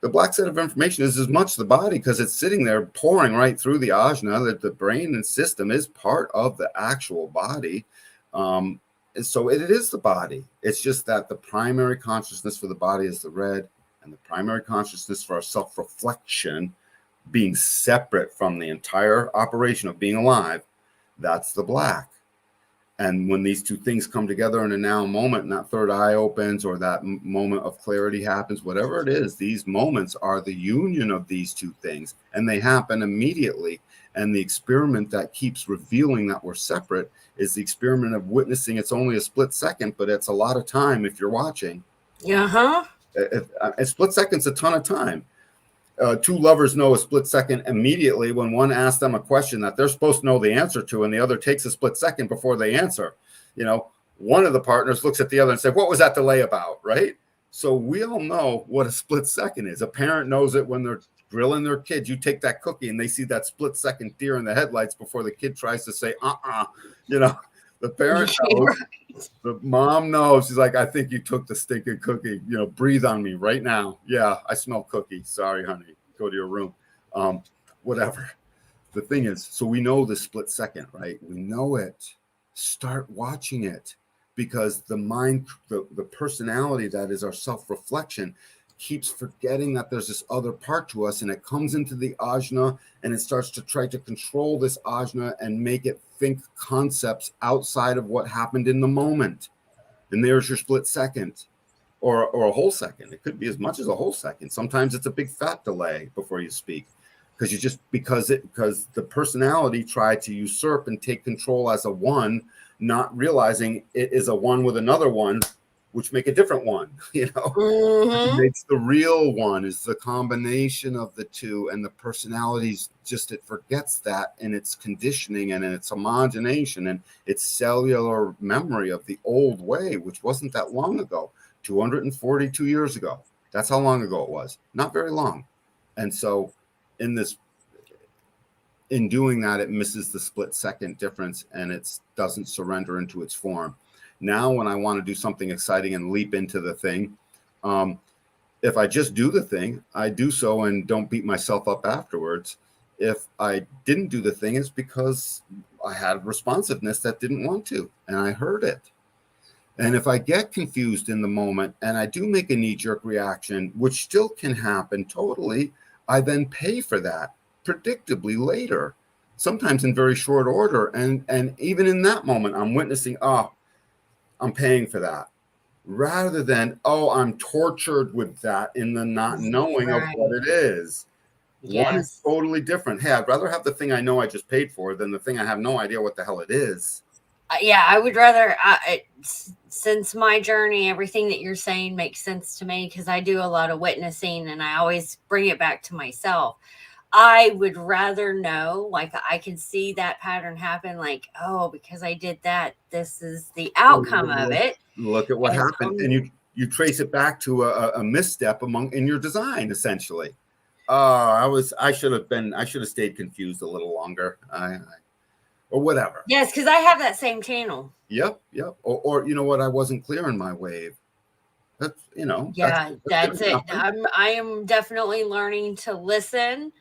The black set of information is as much the body because it's sitting there pouring right through the ajna. That the brain and system is part of the actual body. And so it is the body. It's just that the primary consciousness for the body is the red, and the primary consciousness for our self-reflection, being separate from the entire operation of being alive, that's the black. And when these two things come together in a now moment, and that third eye opens, or that moment of clarity happens, whatever it is, these moments are the union of these two things, and they happen immediately. And the experiment that keeps revealing that we're separate is the experiment of witnessing. It's only a split second, but it's a lot of time if you're watching. A split second's a ton of time. Two lovers know a split second immediately when one asks them a question that they're supposed to know the answer to, and the other takes a split second before they answer. One of the partners looks at the other and says, "What was that delay about?" Right? So we all know what a split second is. A parent knows it when they're grilling their kid. You take that cookie and they see that split second deer in the headlights before the kid tries to say, the parent knows. The mom knows. She's like, "I think you took the stinking cookie. Breathe on me right now." "Yeah, I smell cookie. Sorry, honey. Go to your room." Whatever. The thing is, so we know the split second, right? We know it. Start watching it, because the mind, the personality that is our self-reflection, keeps forgetting that there's this other part to us, and it comes into the ajna, and it starts to try to control this ajna and make it think concepts outside of what happened in the moment. And there's your split second, or a whole second. It could be as much as a whole second. Sometimes it's a big fat delay before you speak, because the personality tried to usurp and take control as a one, not realizing it is a one with another one, which make a different one. It makes the real one is the combination of the two, and the personalities it forgets that in its conditioning and in its homogenation and its cellular memory of the old way, which wasn't that long ago, 242 years ago. That's how long ago it was. Not very long. And so in doing that, it misses the split second difference, and it doesn't surrender into its form. Now, when I want to do something exciting and leap into the thing, if I just do the thing, I do so and don't beat myself up afterwards. If I didn't do the thing, it's because I had responsiveness that didn't want to, and I heard it. And if I get confused in the moment and I do make a knee-jerk reaction, which still can happen totally, I then pay for that predictably later, sometimes in very short order. And even in that moment, I'm witnessing, I'm paying for that, rather than, I'm tortured with that in the not knowing of what it is. Yes. One is totally different. Hey, I'd rather have the thing I know I just paid for than the thing I have no idea what the hell it is. I would rather, since my journey, everything that you're saying makes sense to me, because I do a lot of witnessing and I always bring it back to myself. I would rather know, like, I can see that pattern happen, like, because I did that, this is the outcome of it. Look at what happened. And you trace it back to a misstep in your design, essentially. I should have stayed confused a little longer. Or whatever. Yes, because I have that same channel. Yep. Or you know what? I wasn't clear in my wave. That's that's it. I am definitely learning to listen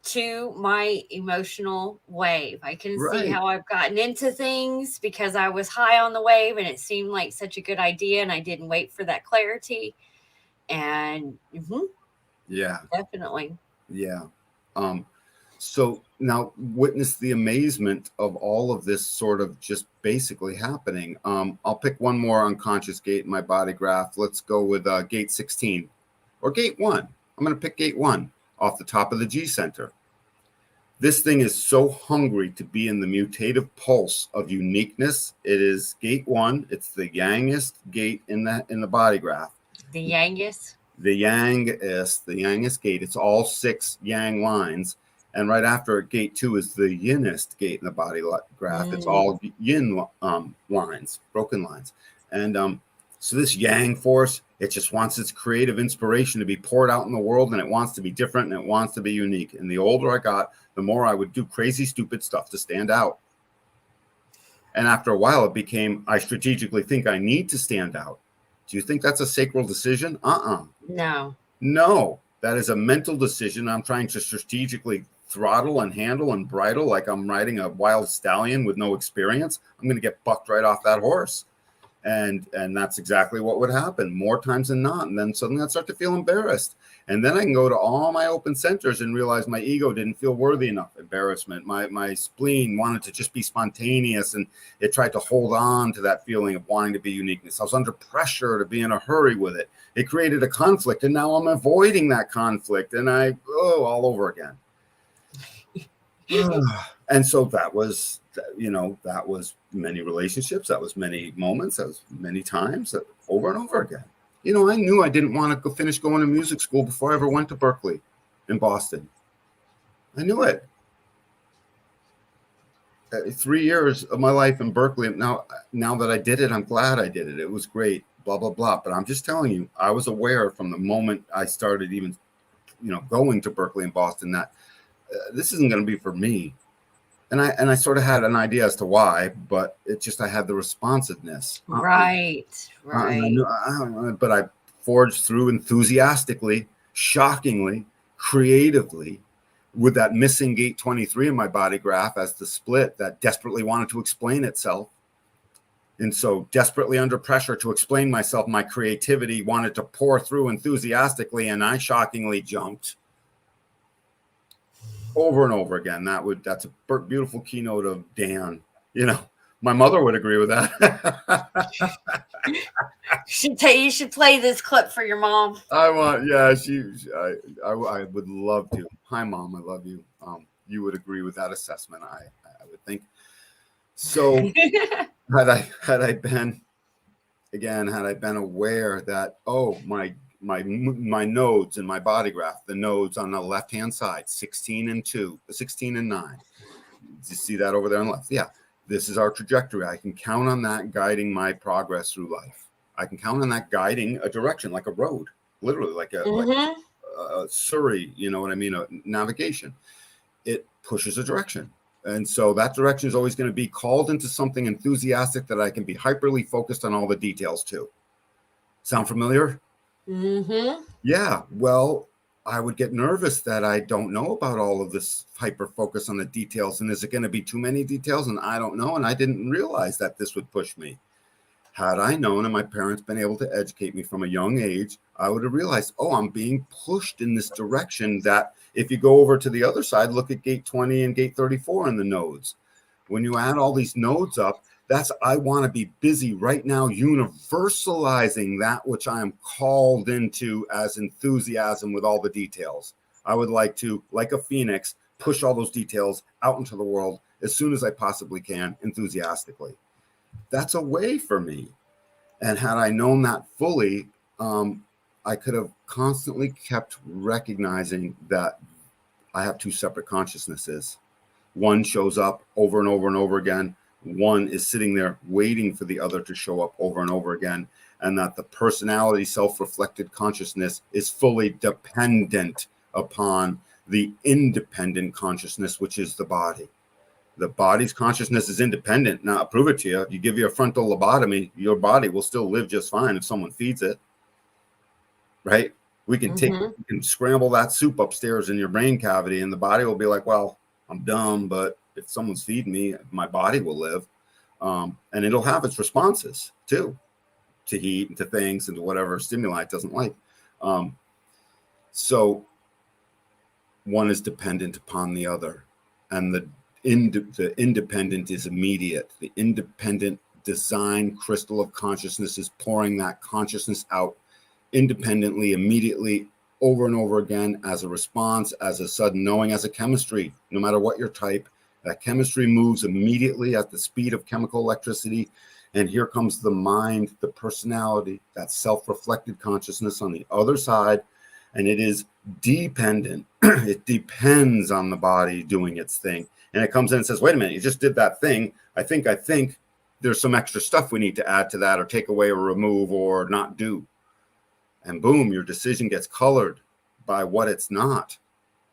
to my emotional wave. I can see how I've gotten into things because I was high on the wave and it seemed like such a good idea, and I didn't wait for that clarity. And definitely. Yeah. So now witness the amazement of all of this sort of just basically happening. I'll pick one more unconscious gate in my body graph. Let's go with gate 16 or gate 1. I'm going to pick gate 1 off the top of the G center. This thing is so hungry to be in the mutative pulse of uniqueness. It is gate 1. It's the yangest gate in the body graph. The yangest? The yangest gate. It's all 6 yang lines. And right after it, gate 2 is the yinest gate in the body graph. It's all yin lines, broken lines. And so this yang force, it just wants its creative inspiration to be poured out in the world, and it wants to be different, and it wants to be unique. And the older I got, the more I would do crazy, stupid stuff to stand out. And after a while, it became, I strategically think I need to stand out. Do you think that's a sacral decision? No, that is a mental decision. I'm trying to strategically throttle and handle and bridle like I'm riding a wild stallion with no experience. I'm going to get bucked right off that horse. And that's exactly what would happen more times than not. And then suddenly I'd start to feel embarrassed. And then I can go to all my open centers and realize my ego didn't feel worthy enough. Embarrassment. My spleen wanted to just be spontaneous, and it tried to hold on to that feeling of wanting to be uniqueness. I was under pressure to be in a hurry with it. It created a conflict, and now I'm avoiding that conflict, and all over again. And so that was many relationships. That was many moments. That was many times, over and over again. I knew I didn't want to finish going to music school before I ever went to Berkeley in Boston. I knew it. 3 years of my life in Berkeley. Now that I did it, I'm glad I did it. It was great, blah, blah, blah. But I'm just telling you, I was aware from the moment I started even, going to Berkeley in Boston that this isn't going to be for me. And I sort of had an idea as to why, but I had the responsiveness. Right. But I forged through enthusiastically, shockingly, creatively, with that missing gate 23 in my body graph as the split that desperately wanted to explain itself. And so desperately under pressure to explain myself, my creativity wanted to pour through enthusiastically, and I shockingly jumped. Over and over again. That's a beautiful keynote of Dan. My mother would agree with that. You should play this clip for your mom. I would love to. Hi, Mom, I love you. You would agree with that assessment, I would think. So had I been aware that, my nodes in my body graph, the nodes on the left-hand side, 16 and 9. You see that over there on the left? Yeah. This is our trajectory. I can count on that guiding my progress through life. I can count on that guiding a direction, like a road, literally like a Surrey, you know what I mean? A navigation. It pushes a direction. And so that direction is always going to be called into something enthusiastic that I can be hyperly focused on all the details too. Sound familiar? Mm-hmm. Yeah, well, I would get nervous that I don't know about all of this hyper focus on the details, and is it going to be too many details? And I don't know, and I didn't realize that this would push me. Had I known and my parents been able to educate me from a young age, I would have realized, I'm being pushed in this direction that if you go over to the other side, look at gate 20 and gate 34 in the nodes. When you add all these nodes up, I want to be busy right now universalizing that which I am called into as enthusiasm with all the details. I would like to, like a phoenix, push all those details out into the world as soon as I possibly can, enthusiastically. That's a way for me. And had I known that fully, I could have constantly kept recognizing that I have two separate consciousnesses. One shows up over and over and over again. One is sitting there waiting for the other to show up over and over again, and that the personality self-reflected consciousness is fully dependent upon the independent consciousness, which is the body. The body's consciousness is independent. Now, I'll prove it to you. If you give you a frontal lobotomy, your body will still live just fine if someone feeds it, right? We can we can scramble that soup upstairs in your brain cavity, and the body will be like, well, I'm dumb, but if someone's feeding me, my body will live. And it'll have its responses too, to heat and to things and to whatever stimuli it doesn't like. So one is dependent upon the other, and the independent is immediate. The independent design crystal of consciousness is pouring that consciousness out independently, immediately, over and over again, as a response, as a sudden knowing, as a chemistry. No matter what your type, that chemistry moves immediately at the speed of chemical electricity. And here comes the mind, the personality, that self-reflected consciousness on the other side. And it is dependent. It depends on the body doing its thing. And it comes in and says, wait a minute, you just did that thing. I think there's some extra stuff we need to add to that, or take away, or remove, or not do. And boom, your decision gets colored by what it's not,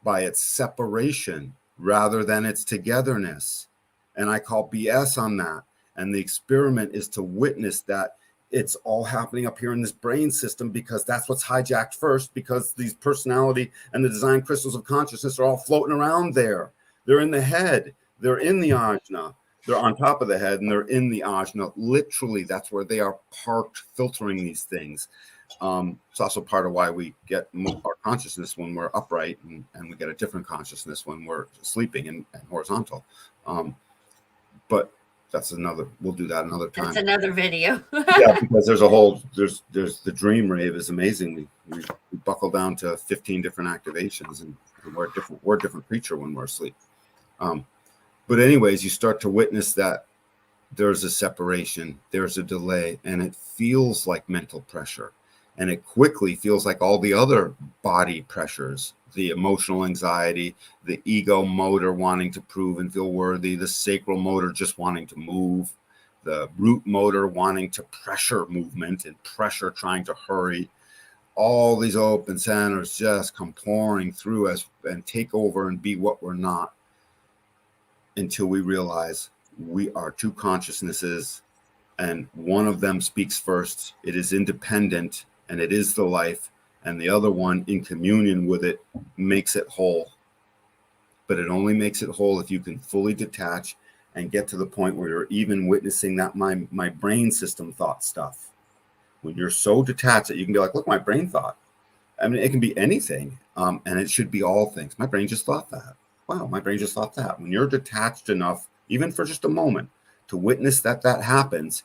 by its separation rather than its togetherness. And I call BS on that. And the experiment is to witness that it's all happening up here in this brain system, because that's what's hijacked first, because these personality and the design crystals of consciousness are all floating around there. They're in the head. They're in the ajna. They're on top of the head, and they're in the ajna. Literally, that's where they are parked, filtering these things. It's also part of why we get our consciousness when we're upright, and we get a different consciousness when we're sleeping and horizontal. But that's another, we'll do that another time. That's another video. Yeah, because there's the dream rave is amazing. We buckle down to 15 different activations, and we're a different creature when we're asleep. But anyways, you start to witness that there's a separation, there's a delay, and it feels like mental pressure. And it quickly feels like all the other body pressures, the emotional anxiety, the ego motor wanting to prove and feel worthy, the sacral motor just wanting to move, the root motor wanting to pressure movement and pressure trying to hurry. All these open centers just come pouring through us and take over and be what we're not, until we realize we are two consciousnesses, and one of them speaks first. It is independent, and it is the life, and the other one, in communion with it, makes it whole. But it only makes it whole if you can fully detach and get to the point where you're even witnessing that my brain system thought stuff. When you're so detached that you can be like, look, my brain thought. I mean, it can be anything, and it should be all things. My brain just thought that. Wow, my brain just thought that. When you're detached enough, even for just a moment, to witness that happens,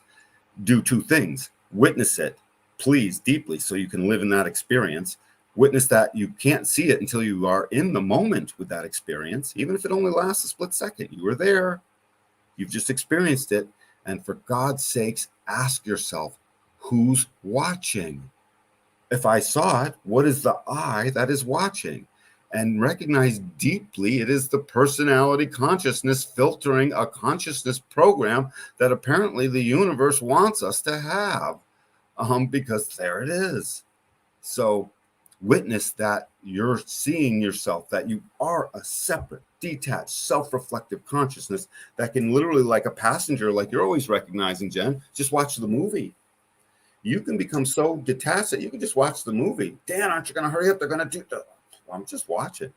do two things. Witness it, please, deeply, so you can live in that experience. Witness that you can't see it until you are in the moment with that experience, even if it only lasts a split second. You were there. You've just experienced it. And for God's sakes, ask yourself, who's watching? If I saw it, what is the I that is watching? And recognize deeply it is the personality consciousness filtering a consciousness program that apparently the universe wants us to have, because there it is. So witness that you're seeing yourself, that you are a separate, detached, self-reflective consciousness that can literally, like a passenger, like you're always recognizing, Jen, just watch the movie. You can become so detached that you can just watch the movie. Dan, aren't you going to hurry up? They're going to do that. I'm just watching.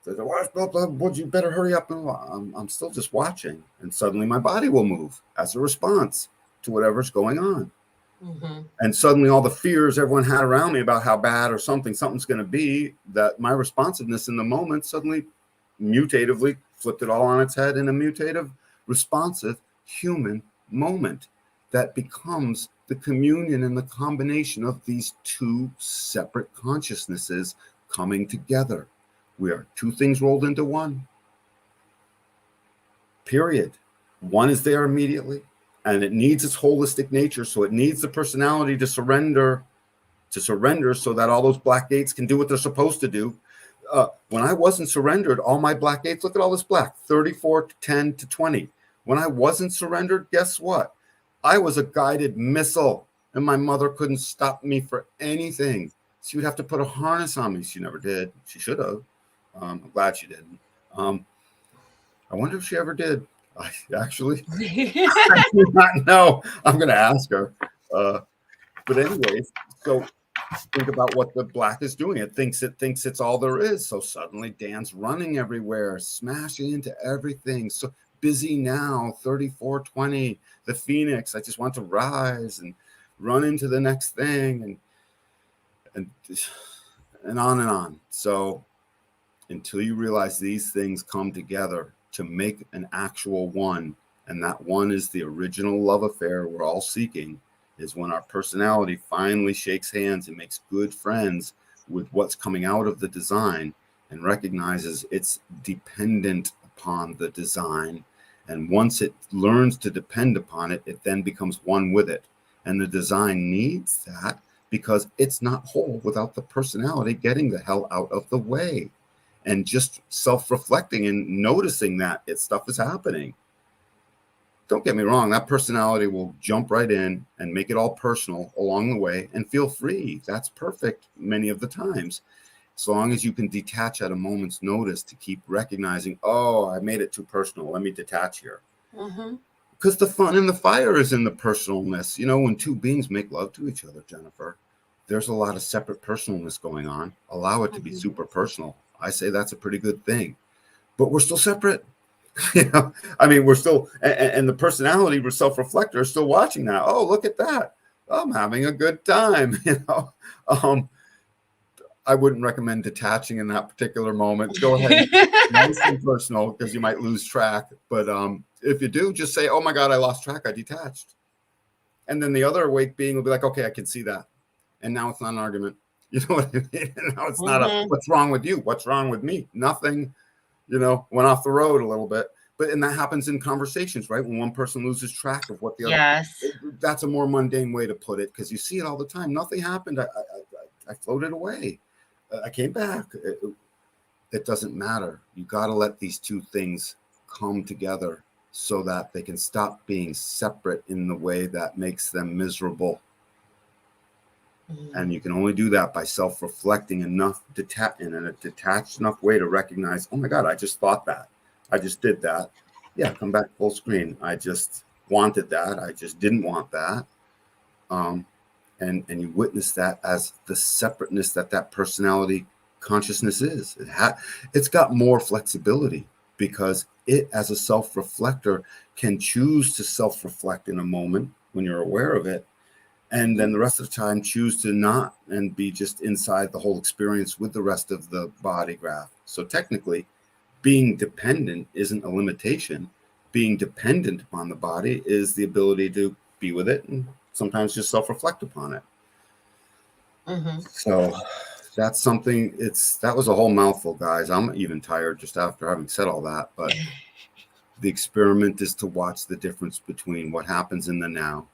Would you better hurry up? I'm still just watching. And suddenly my body will move as a response to whatever's going on. Mm-hmm. And suddenly all the fears everyone had around me about how bad or something's going to be, that my responsiveness in the moment suddenly mutatively flipped it all on its head in a mutative, responsive human moment that becomes the communion and the combination of these two separate consciousnesses coming together. We are two things rolled into one. Period. One is there immediately, and it needs its holistic nature. So it needs the personality to surrender so that all those black gates can do what they're supposed to do. When I wasn't surrendered, all my black gates, look at all this black, 34 to 10 to 20. When I wasn't surrendered, guess what? I was a guided missile, and my mother couldn't stop me for anything. She would have to put a harness on me. She never did. She should have. I'm glad she didn't. I wonder if she ever did. I do not know. I'm going to ask her. But anyways, so think about what the black is doing. It thinks it's all there is. So suddenly Dan's running everywhere, smashing into everything. So busy now, 3420, the Phoenix. I just want to rise and run into the next thing, and on and on. So until you realize these things come together to make an actual one, and that one is the original love affair we're all seeking, is when our personality finally shakes hands and makes good friends with what's coming out of the design and recognizes it's dependent upon the design. And once it learns to depend upon it, it then becomes one with it. And the design needs that because it's not whole without the personality getting the hell out of the way and just self-reflecting and noticing that stuff is happening. Don't get me wrong, that personality will jump right in and make it all personal along the way and feel free. That's perfect many of the times. As long as you can detach at a moment's notice to keep recognizing, oh, I made it too personal. Let me detach here. Because the fun and the fire is in the personalness. You know, when two beings make love to each other, Jennifer, there's a lot of separate personalness going on. Allow it to be super personal. I say that's a pretty good thing. But we're still separate. You know, I mean, we're still, and the personality, we're self-reflector, is still watching that. Oh, look at that. I'm having a good time. You know, I wouldn't recommend detaching in that particular moment. Go ahead, nice and personal, because you might lose track. But if you do, just say, oh my God, I lost track. I detached. And then the other awake being will be like, okay, I can see that. And now it's not an argument. You know what I mean? And now it's not a, what's wrong with you? What's wrong with me? Nothing. You know, went off the road a little bit. But, and that happens in conversations, right? When one person loses track of what the other, that's a more mundane way to put it, because you see it all the time. Nothing happened. I floated away. I came back. It doesn't matter. You got to let these two things come together so that they can stop being separate in the way that makes them miserable. And you can only do that by self-reflecting enough, in a detached enough way to recognize, oh my God, I just thought that. I just did that. Yeah, come back full screen. I just wanted that. I just didn't want that. And you witness that as the separateness that personality consciousness is. It's got more flexibility because it, as a self-reflector, can choose to self-reflect in a moment when you're aware of it. And then the rest of the time choose to not and be just inside the whole experience with the rest of the body graph. So technically, being dependent isn't a limitation. Being dependent upon the body is the ability to be with it and sometimes just self-reflect upon it. So that's something, that was a whole mouthful, guys. I'm even tired just after having said all that. But the experiment is to watch the difference between what happens in the now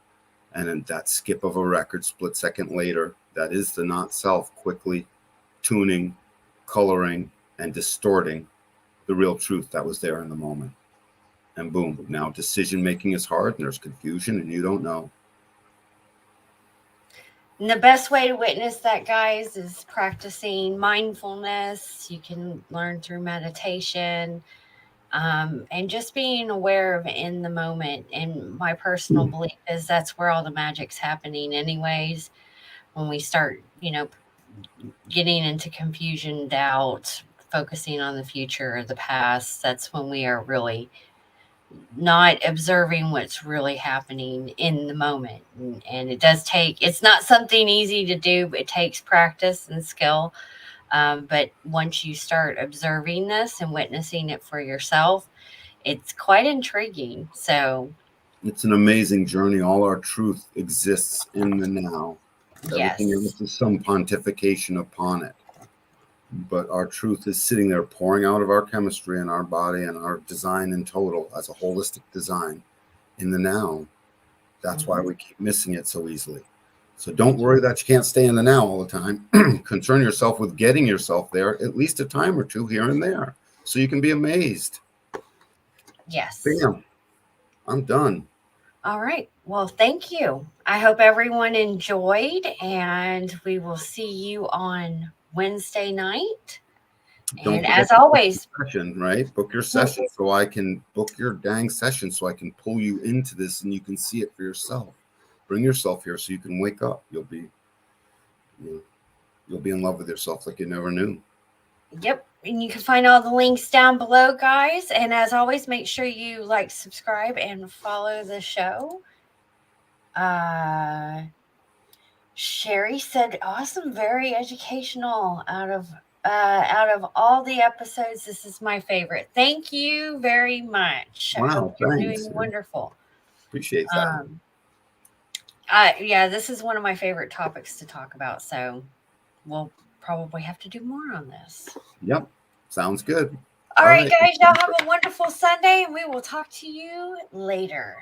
and in that skip of a record, split second later, that is the not self quickly tuning, coloring, and distorting the real truth that was there in the moment. And boom, now decision making is hard and there's confusion and you don't know. And the best way to witness that, guys, is practicing mindfulness. You can learn through meditation. And just being aware of in the moment. And my personal belief is that's where all the magic's happening anyways. When we start, getting into confusion, doubt, focusing on the future or the past, that's when we are really not observing what's really happening in the moment. And it does take, it's not something easy to do, but it takes practice and skill. But once you start observing this and witnessing it for yourself, it's quite intriguing. So it's an amazing journey. All our truth exists in the now. Everything else is some pontification upon it. But our truth is sitting there pouring out of our chemistry and our body and our design in total as a holistic design in the now. That's why we keep missing it so easily. So don't worry that you can't stay in the now all the time. Concern yourself with getting yourself there at least a time or two here and there so you can be amazed. Yes. Bam. I'm done. All right. Well, thank you. I hope everyone enjoyed, and we will see you on Wednesday night. And as always, session, right? Book your session so I can book your dang session so I can pull you into this and you can see it for yourself. Bring yourself here so you can wake up. You'll be in love with yourself like you never knew. Yep. And you can find all the links down below, guys. And as always, make sure you like, subscribe, and follow the show. Sherry said, awesome, very educational out of out of all the episodes, this is my favorite. Thank you very much. I hope you're doing wonderful. Appreciate that. Yeah, this is one of my favorite topics to talk about. So we'll probably have to do more on this. Yep. Sounds good. All right, guys, y'all have a wonderful Sunday, and we will talk to you later.